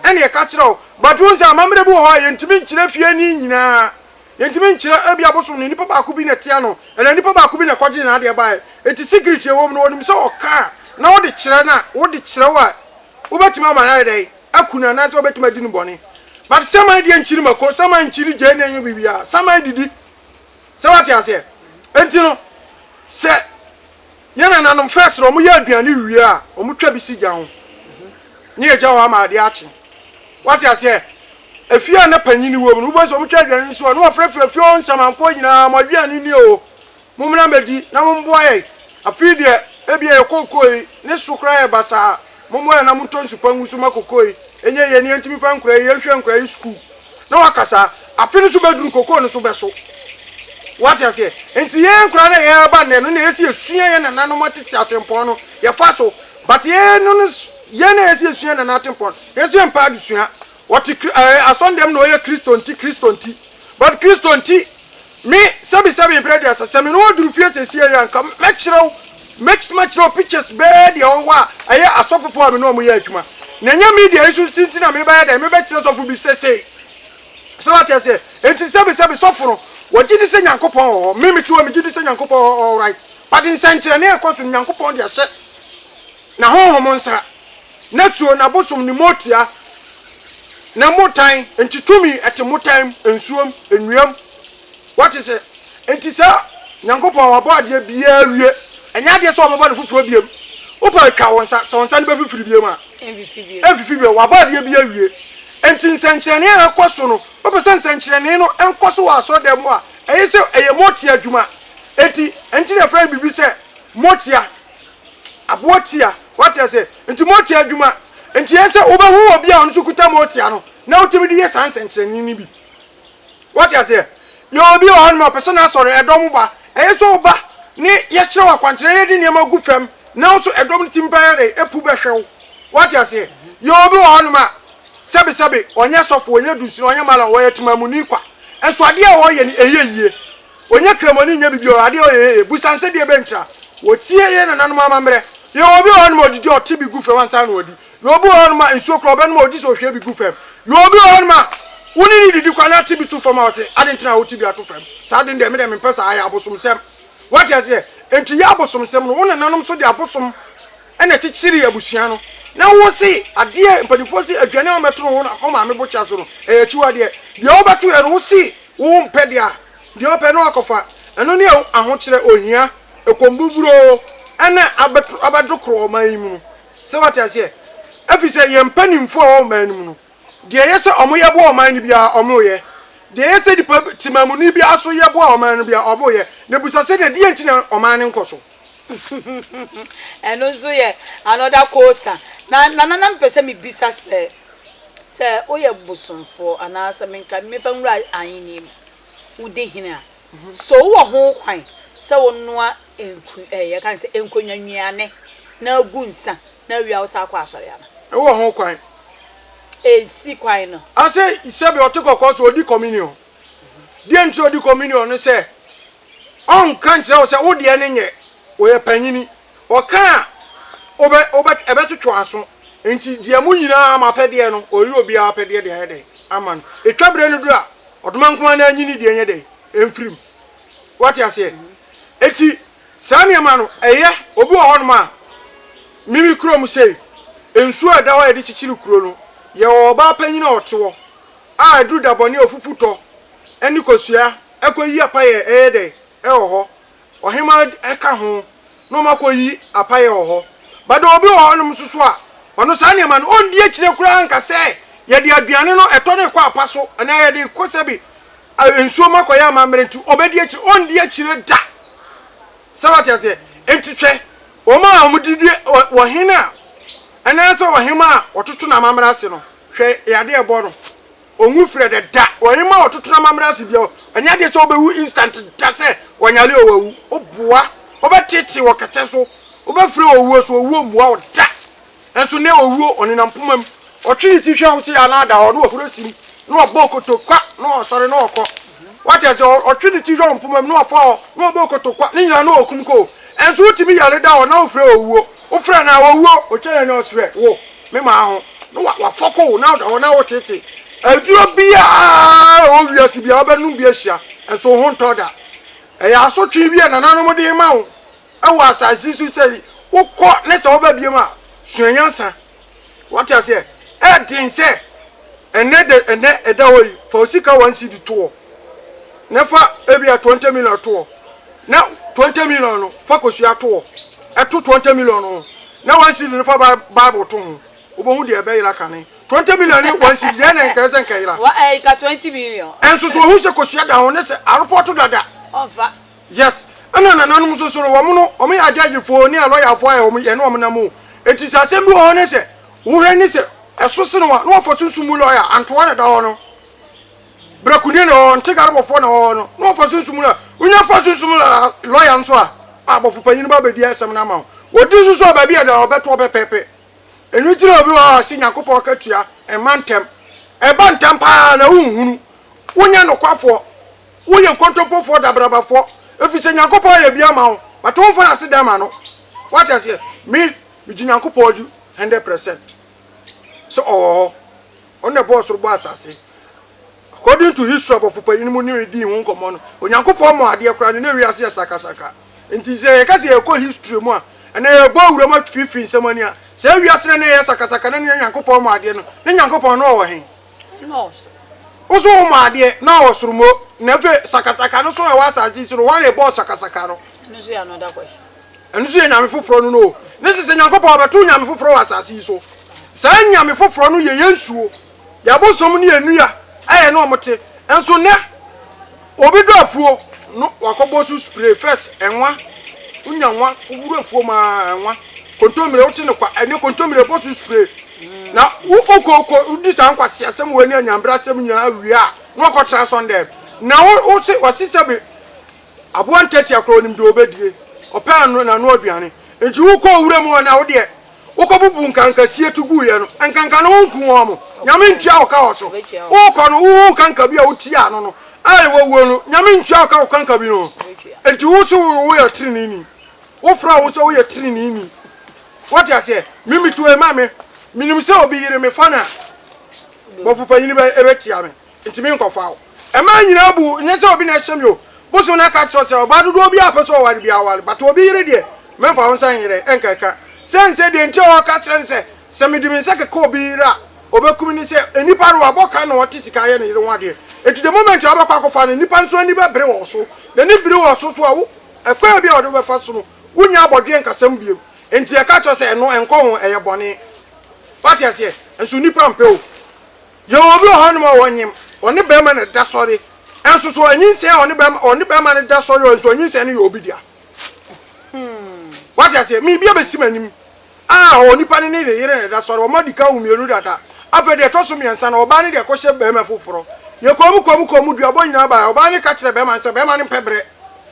ene ye ka kire o but won say amamre bi ho ye ntimi nchire fie ni nyina yentimi nchire ebia bosum ni nipa ba ku bi na tia no ela nipa ba ku bi na kwaje na ade ba enti secret e wo no wonim se oka na wo de kire na wo de kire wa wo betima ma na dai akuna na se wo betima di no bone but sama di nchiri mako sama nchiri je na enyu bibia sama didi se what you say enti no se yana Nana Nom first ro mo ya aduane wie a o mo twa bi si gya ho ni eja wa ma ade achi what you say efia na panyini wo no bo so mo twa aduane so no frefrefie on samanfo nyina mo aduane ni o mo mna medi na mo mboa ye afi de ebia ekokoi ne sukra e basa mo mo na mo tonsu pangusu makokoi enye ye ni ntimi fa nkura ye hwe nkura yi school na wakasa afi no so bedru kokoi no so beso what you say enti ye nkura na ye ba ne no na esi esua ye Nana Nom atiti atempon no ye fa so but ye no ye na esi esua na atempon esi empa adusua what asondem no ye Kristo nti but Kristo nti me sabi brother asasemi no duru fie sesi ye anka make pictures bed ye owa aye asofofo am no mo ye adwuma na nya media isu tinti na me ba ye da me be kire sofo bi sese so what you say enti sabi sofo no wogidi se Nyankopon ho me tuwa me gidi se Nyankopon all right but in sense na ekoso Nyankopon de ahye na honhom nsa na suo na bosom ni motia na motan enti tumi ete motan ensuom ennuam what is it enti sa Nyankopon wa bode bia wie enya de so obabo ne fufuro biem opa ka wonsa so wonsa ne be fifiri biem a efifi biem wa bode bia wie enti nsenkyerene ekoso no opa nsenkyerene no enkoso wa so dem a eyese eye motia adwuma enti na friend bibi se motia abotia what you say enti motia adwuma enti yese obahu obi a onso kuta motia no na otimi de yes nsenkyerene ni bi what you say yo obi on ma person asore edom ba eyese oba ni ye kire wa kwankyere de niam agu fam na so edom timpa ye epu behwew what you say yo obi on ma sabi onye sofo onye dusi onye mala wo yetima mu ni kwa enso ade a wo ye ni eyeyie onye kremoni nya bibi o ade o ye busanse de bentra wo tie ye Nana Nom amamre yo obi on ma odidi o ti bi gu fam ansa na odi yo obi on ma enso kro be no odi so hwe bi gu fam yo obi on ma woni ni didi kwa na ti bi tu fam a ose ade ntina wo ti bi atu fam sa ade de me pesa aya abosom sem what you say enti ya abosom sem no wo Nana Nom so de abosom ena chichiri abusua no na wo si ade mpanifo si aduane o metro ho na o ma me bocha so no e chiwa de o beto e no si wo mpede a de o pe no akofa eno ne ahokire ohia ekombuburo ena abadokro manyimu no se what you say afise ye mpanimfo o manyimu no de yese omoyebo o manyi bia omoye de yese timamuni bia aso yebo o manyi bia oboye ne busase ne de ntina o manyi nkoso eno zo ye another course na Nana Nom pese mi bisa se oye bosomfo ana se menka me fa nwura anyini ude hina so wo ho kwan se wo noa enku ye kan se enkonwanwiane na agunsa na wia wo sa kwa asore ana wo ho kwan si kwan no ase isebe otekoko so odi communion die ntro odi communion no se on kan kire wo se wo de ne nye wo ye panyini oka obetutu aso enti dia mu nyina ma pede no ori obi a pede de hede aman etwabre no do a odomanko na anyini de enye de emfrim what you say eti sami ama no eye obi wo ho no ma mimi kuro mu sei ensu ada wa de chichiri kuro no ye oba panyina otewo a edu da bone ofufuto eni kosua ekoyi apaye ede ho ohima eka ho no makoyi apaye ho bado obi ho no msusu a ono sa ne ma no ondi akire kura anka se ye de aduane no eto ne kwa apaso ana ye de kosebi ensuo makoya amamrentu obedi echi ondi echire da sawati ase entitwe o ma amudidi wo hina ana so wo hima ototo na amamrase no hwe yade ebo no onwu frɛ de da wo hima ototo na amamrase bia anya de so obewu instant da se wonyale owu oboa obetete wo kete so obefrɛ owu so owu muwa o da enso ne owu onina mpomam otwini ti hwe ho se ya na da ho no okrosim no obokoto kwa no osore no okọ what is otwini ti hwe mpomam no ofo no obokoto kwa ni nyina no okum ko enso utimi yale da ho na ofrɛ owu ofrɛ na owu otwene no osrɛ wo me ma ho no wa foko na da ho na wotete aduro bia o wiase bia obenu bia hia enso ho ntoda eya so twi bia na nanom de ma ho ewa asasi su seri ukọ ne se oba bia ma suanyansa what you say din say ene eda hoyi for osika 1 cedi to nefa ebia 20 million to na 20 million no fa kosua to eto 20 million no na 1 cedi no fa bible to obohu de ebe ira kane 20 million ni 1 cedi na nka se nka ira wa ka 20 million enso so hu se kosua da ho ne se report dada ofa yes ana nananum so so wo mu no o me ajaji fo ni lawyer fo o me ye no na mu eti se asem bi ho ne se wo hwe ni se esose no no fo sunsumu lawyer antoa ne da ho no brakuni no ntigarbo fo na ho no no fo sunsumu la unya fo sunsumu lawyer nso a abofo panyin ba bedi asem na ma wodi susu ba bia da obeto obepepe enu tire obi wa si nyakopo katua emantem eba ntem pa na hunhunu unya no kwafo uye kontopo fo da braba fo efise nyakopo ye bia ma ho bato fo na se da ma no what you say me nyakopo odu 100%. So on the boss of Bassassi. According to history of Payini di Wonkomono, when Yankopo mo adia crowd in area Sakasaka. And tis a kasi a history more, and a bow remote 50 in Somalia. Say we are saying Sakasaka and Yankopo Madiano, then Yankopo no him. No. Also, my dear, now was Rumo, never Sakasaka, no so I was at this one a boss Sakasakaro. No, see another question. And see, I'm for no. This is a Yankopo, but 2 yam for us as he so. Sanya me foforo no ye yensuo ya bosom ne anua aye no omote enso ne obi do afuo no wakobo su spray first enwa unya nwa ufuru afuo ma enwa kontomire wote ne kwa ene kontomire bo su spray na ukoko udisa nkwase asem wani anyambra asem nya awia no akotra sonde na wo se wasisebe abo antete akro nim de obedie opa no na no aduane enti uko wura mu na wo de ukobubu nkanka sie tugu ye no nkanka no nku wo nyame ntua wo ka wo so uko no nkanka bia utia no no ai wo no nyame ntua wo ka wo kanka bi no enti wo so wo ya trinini wo fra wo so wo ya trinini what you say mimi tu e mame minim se obi yire me fana bo fu panyini ba ebetia me enti mi nkofa wo e ma nyina bu nye se obi na hyem yo bo so na ka tro se oba dodo obi apeso wari bia wale but obi yire de me fa won san yire enkaka sense de nche o ka kire se se me dimi se ka obi ra obekum ni se enipa ro aboka na wote sika ye ne yire wade eti the moment abakwa akofa na nipa nso ani be bere wo so na ni bere wo so so a wo ekwa bia odo be fa so no wunya abodwe nkasam biem enti e ka cho se no enko ho eye bone pati ase enso nipa mpe o ye obi ho no ma wonyim oni be ma na da sori enso so anyinse oni be ma na da sori enso anyinse ne ye obi dia what you say me bia be simanim onipa ne de yire ne da sori o madika umielu data afa de toso miensa na oba ne de ko hye be ma foforo ye komu dua bo nyina ba oba ne ka kire be ma nse be ma ne pebre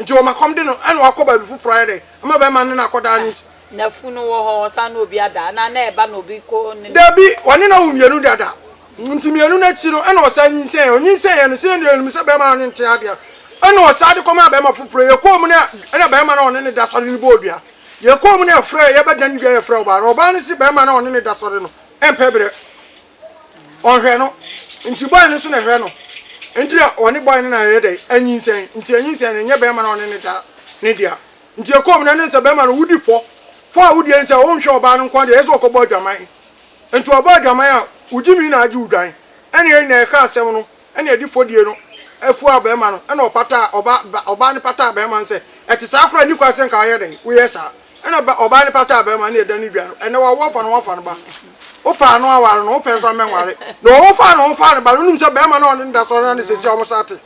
nti o makom de no ene wakoba bi foforo ye de ama be ma ne na koda ni na funu wo ho sa na obi ada na eba na obi ko ne dabi woni na umielu data nti mielu na chi no ene o sa nyinse ye no se ne se be ma ne nte ade ene o sa de ko ma be ma foforo ye komu ne ene be ma na one ne da sori ni bo dua ye kom na frɛ ye bedan dua ye frɛ oba ne si be ma na one ne da sori no empebre onhwe no nti boy ne so na hwe no nti one boy ne na ye dey anyinsen nti anyinsen ne nye be ma na one ne da ne dia nti ye kom na ne se be ma no wudi fo a wudi en se o nhwe oba no kwa de ye so ko bo dwaman nti oba dwaman a ujimi na aju udwan ene ye na ka asem no ene edi fo die no efu aba ma no ene opata oba ne pata aba ma nse eti sa akora ni kwa sen ka ye dey wo ye sa ene oba ne pata aba ma ne eda ni dua no ene wa wo fa no ba Opa no aware no open so menware. No ofa ba no nse be ma no on da so na sesi o mo sate.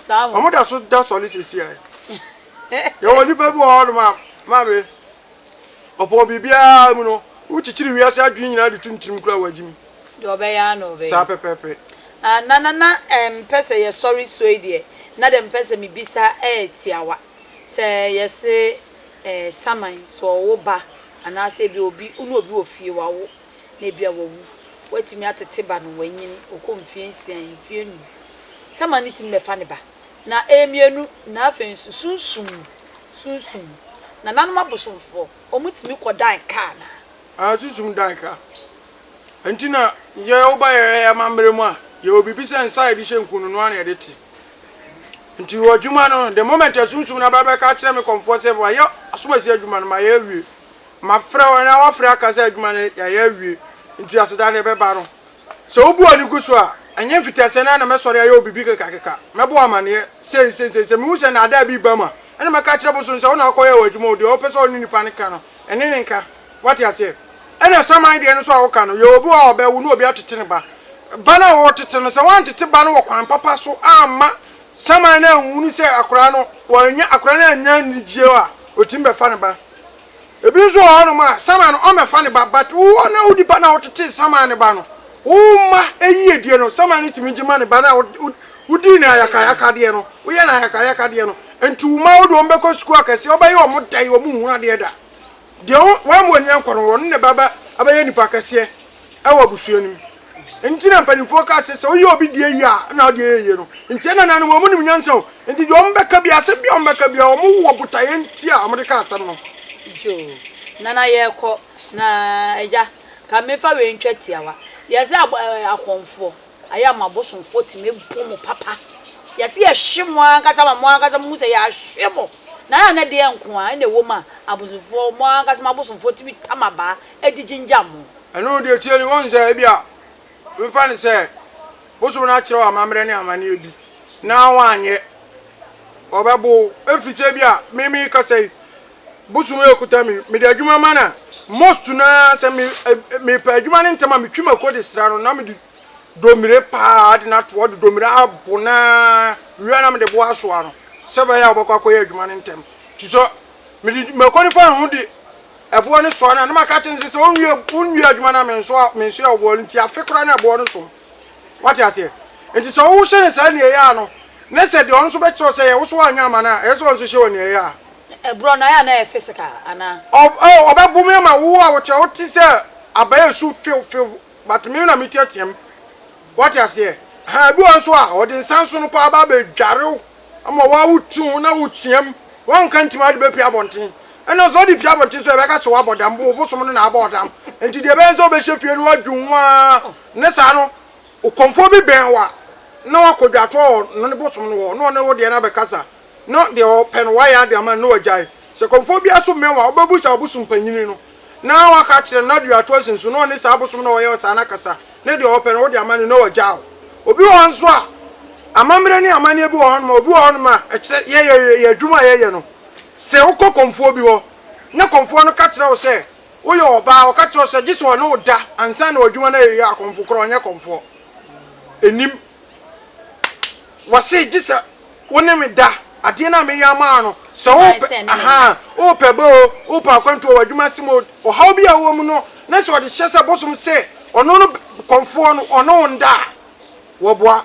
Sam. O mo da so sesi ai. Yo oni pe bu o ma be. Opo bibia mu no uchichiri wiase adwen nyina de tuntum kura wagimi. De obeya no be. Sa pepepe. Na pese ye sorry so die. Na dem pese mi bisa tiawa. Se yese saman so wo ba ana se bi obi unu obi ofie wa wo na bia wo wu. Watimi atete ba no wanyini okomfie nsian fie nu. Saman ti mefa ne ba. Na emienu na afen sunsun. Na nanom abosomfo omutimi kodan ka na susum dan ka antina ye oba ye mambre mu a ye obibi se inside di shenkunu no ana edeti nti wodwuma no the moment susum na baba ka kire me comfortable ayo asoma si adwuma no ma ye awie ma fra wona wa fra ka se adwuma no ya ye awie nti aseda na be ba no so obu ani guso a anya fitase na mesori ayo obibi keka mebo amane se me hu se na ada bi ba ma ene maka kire boso nse wona akoye wadwuma odi o pese oni nipa ne ka no ene ne nka what you say ene saman de no so awoka no ye obu a obawu no obi atete ne ba na wo tete no se wan tete ba no wo kwan papa so ama saman na hunu se akora no wanya akora na anya nigye a otimbe fa ne ba ebi so ho no ma saman no o me fa ne ba but wo na udi ba na wo tete saman ne ba no uma eyi edie no saman timi gima ne ba na udi na ayaka de no wo ye na ayaka de no enti uma wo do mbeko school akase obaye o mudai o mu hu ade da de wa mo nyan kworo wo ne baba abaye nipa akase e wa busuo nim enti na mpanifo ka se oyi obi die yi a na de ye no enti na na wo mu nim nyansa enti de o mbeka bia se bia o mbeka bia o mu wo butaye enti a mo de ka asem no jo nana ye ko na eja ka me fa we ntwa tiawa ye se akonfo aya mabosomfo timi bomo papa ye se ye hwemo ankasa mu se ya hwemo na de enko a na woma abosomfo mo ankasa mabosomfo timi tamaba edijinja mo eno de tie ni won se bia we fa ni se bosom na kire wa mamre ni amane odi na wanye obebo efise bia mimi ka sei bosom ekuta mi de adwuma mana most na se me pa adwuma ne ntama me twima ko de sra no na me domire pa de na to de domire abona wi na me de bo aso ano se ba ya obakwa ko ye adwuma ne ntem ti so me ko ni fa hu de ebo ne so na ma ka tin se onwi adwuma na me so obo nti afekora na ebo no so what you say enti so wo hye ne sa ne ya no ne se de on so be kiro se ye wo so anya ama na e so on so hye woni ya bro na ya na physical ana obabu me ma wo a wo che wo ti se abaye su feel but me na me tietiem what you say ha bi on so a o de sanso no pa aba be dware ama wa wutu na wutiem wan kan tima de be pia bonten ena so di pia bonten so e be ka se wa bodam bo so no na abodam enti de be nso be hye no adwunwa ne sa no o komfo bi ben wa na wa kodwato no ne bo so no no wo de na be kasa no de o pen wa ya de ama no wajai se komfo bi aso menwa obabu sa obusum panyini no na wa ka kire na duato asenso no ne sa abusum no wo ye sa na kasa ne de o pen wo de ama no wajai obi won so a amamre ni amane bi won ma obi won ma e kire ye adwuma ye no se ukọ komfo bi ho na komfo no ka kire wo se wo ye oba wo ka kire wo se giso no da ansa na adwuma na ye akomfo kro onye komfo enim wase gisa woni me da ade na me yama no se wo pebo wo pa kwanto wo adwuma simo o haw bi a wo mu no na se wo de hyese bosom se ono no komfo no ono nda wo boa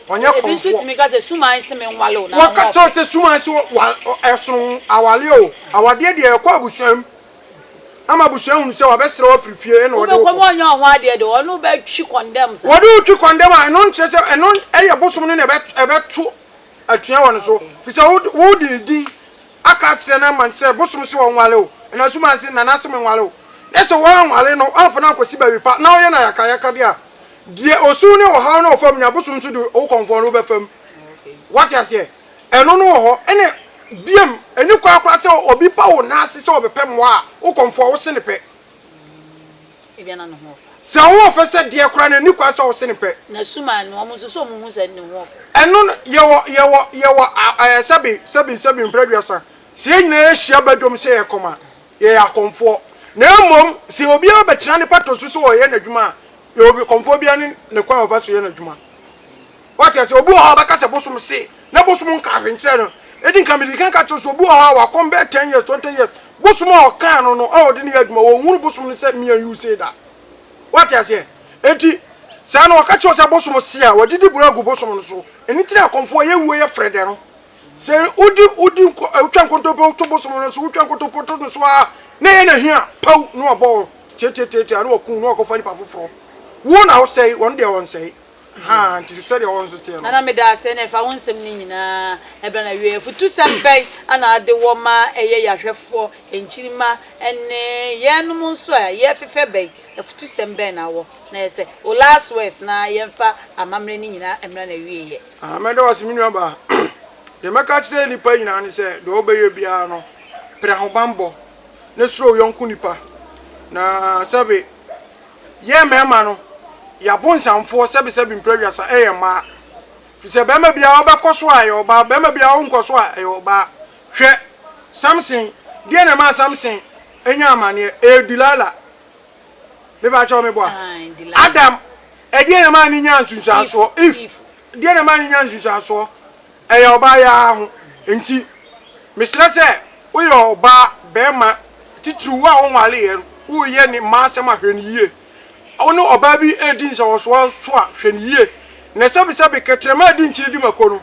onye komfo ebi timi ka se suman se me nwale o na wo ka to se suman se esun awale o awade de e kwa abusuam ama busuam se wo be sere wo firifie na wo de ko mo onye ho ade de ono be twi condemn sa wo de twi condemn a no nche se eno eye bosom no na ebe to atua won so fi se wo di aka kire na man se bosom se wo nwale o na suman se nana se me nwale o ese wo nwale no afo na akosi ba bi pa na wo ye na yakayaka de a die osu ne wo ha na ofam nya bosom so de wo komfo no be fam what you say eno no ho ene biem eni kwa akwa se obi pa wo na ase se obepem wa wo komfo wo se ne pe ebi na no ho se wo fe se de kura na ni kwa se wo se ne pe na suma no mo so mo hu se ne ho eno ye wo sabi mpraduasa se nyina ehia badwom se ye koma ye akomfo na mom se obi abetena ne pato so wo ye na dwuma e obi Komfo bia ne kwa oba so ye na dwuma what you say obi ho ba ka se bosom se na bosom nka hwenche no edi nka me kan ka to so obi ho wa kom be 10 years 20 years bosom o kan no no o de ne adwuma wo hunu bosom ne se me you say that what you say enti sa no ka cho se bosom se a wadidi buragu bosom no so eni tira Komfo ye wuo ye frede no se udi utwan kontopo to bosom no so utwan kontopo to no so a na ye na hia pau no abo tete anu okun no okofa ni pa foforo wo na wo say won de won say ha nti say de won so tie no na me da say na fa wonsem ni nyina e bra na wie futu sempai ana ade wo ma eye yahwefo enchirima ene ye no nso a ye fefe bai futu sembe na wo na ye say o last words na ye mfa amamre ni nyina emra na wie ye me da was mi nua ba de maka chire ni pa nyina ni say de obeye bia no pre ho bambo ne suro yonku nipa na sabe ye mema no ya bonsamfo sabe mpredua sa ma se be ma bia obakoso ayo ba be ma bia onkoso ayo ba hwe Samson die na ma Samson enya amane edilala be ba cho me boa Adam die na ma ni nya nsunsuaso if die na ma ni nya nsunsuaso ayo ba ya ho enti misra se wo yo ba be ma titru wa onwale ye wo ye ni ma se ma hweni ye ono oba bi edin se wo so a hweni ye na sabe ketrema di nchiri di makono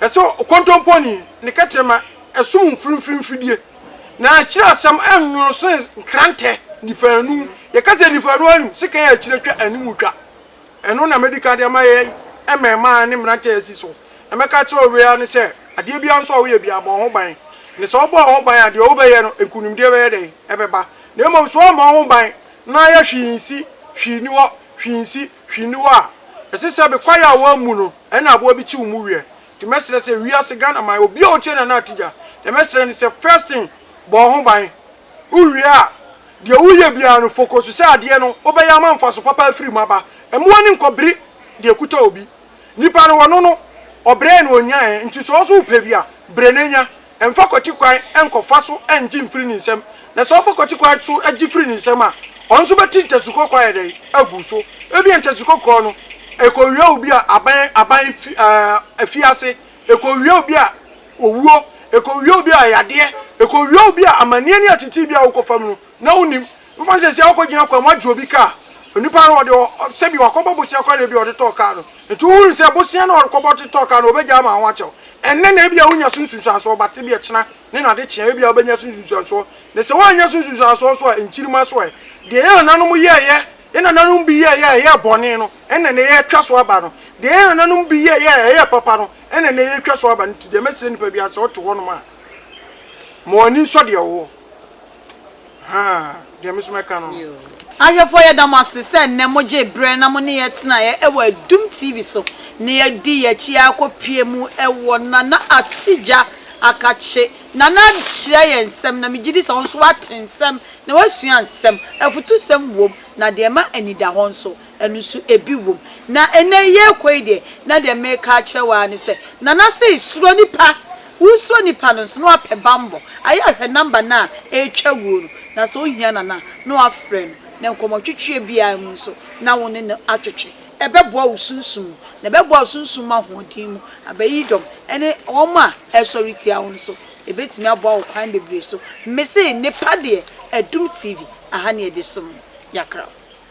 eso kontomponi ne ketrema esum mfrimfrimfidie na akira asam anwuro so nkrante nifanu ye kase nifanu anu sika ya akira twa animu twa eno na medical de ma ye emema ne mrante asiso emeka che owe ne se ade bia nso wo ye bia bo ho ban ne so bo ho ban ade wo be ye no enkunimde be ye de ebeba na emom so mo ho ban na ya hwinsi hwini wo a ese se be kwaya wa mu no ena abo bi chi mu wie ti mesere se wi ase Ghana mai obi o che na Atigya the mesere ni se first thing bo ho ban uwie a de uye bia no focus se ade no obeya manfa so papa free maba emu ani nkobiri de kuta obi nipa no wono no obre no nya nti so so pe bia brenenya emfa kwati kwan enkofa so enji mfiri ni nsem na so fa kwati kwan so agi free ni nsem a onso beti tesuko kwa ede agu so ebi entesuko ko no ekowie obi a aban afiase ekowie obi a owuo ekowie obi a yade ekowie obi a amanie ni atiti bia wokofam no na unim mfanse sia wokogina kwa mwadwo obi ka onipa no de sebi wakobo bosia kwa de bi ode to ka no etu hu se bosia na wakobo to to ka no obeja ma ho achew enne na bia wunya sunsusu aso bate bia chena ne na de chea bia obenya sunsusu aso ne se wanya sunsusu aso so enchirima so de ye nanom ye ena nanom bi ye bone no enne ne ye twa so aba no de ye nanom bi ye papa no enne ne ye twa so aba nti de mesire nipa bia se oto wono ma mo ani so de wo ha de mesuma ka no ahwefo ye damase se ne moje bre na mo ne ye tena ye ewo Adum TV so ne ye di ye chi akopie mu ewo Nana Atigya akache Nana chire ye nsem na migidi so nso atensem na wasua nsem afutu sem wom na de ma anida ho nso enu so ebi wom na ene ye koide na de me ka chire wa ne se Nana se suro nipa usuro nipa no nso no apɛ bambo aye ahwɛ number na etwa wuru na so ohia Nana no afrɛ na nkomotwetwe bia mu so na woni ne atwetwe ebeboa usunsum na ebeboa usunsum ahoɔden mu abayidom ene oma esoriti awon so ebetimi aboa okwan bebre so mese ne pade Adum TV aha ne ede som yakra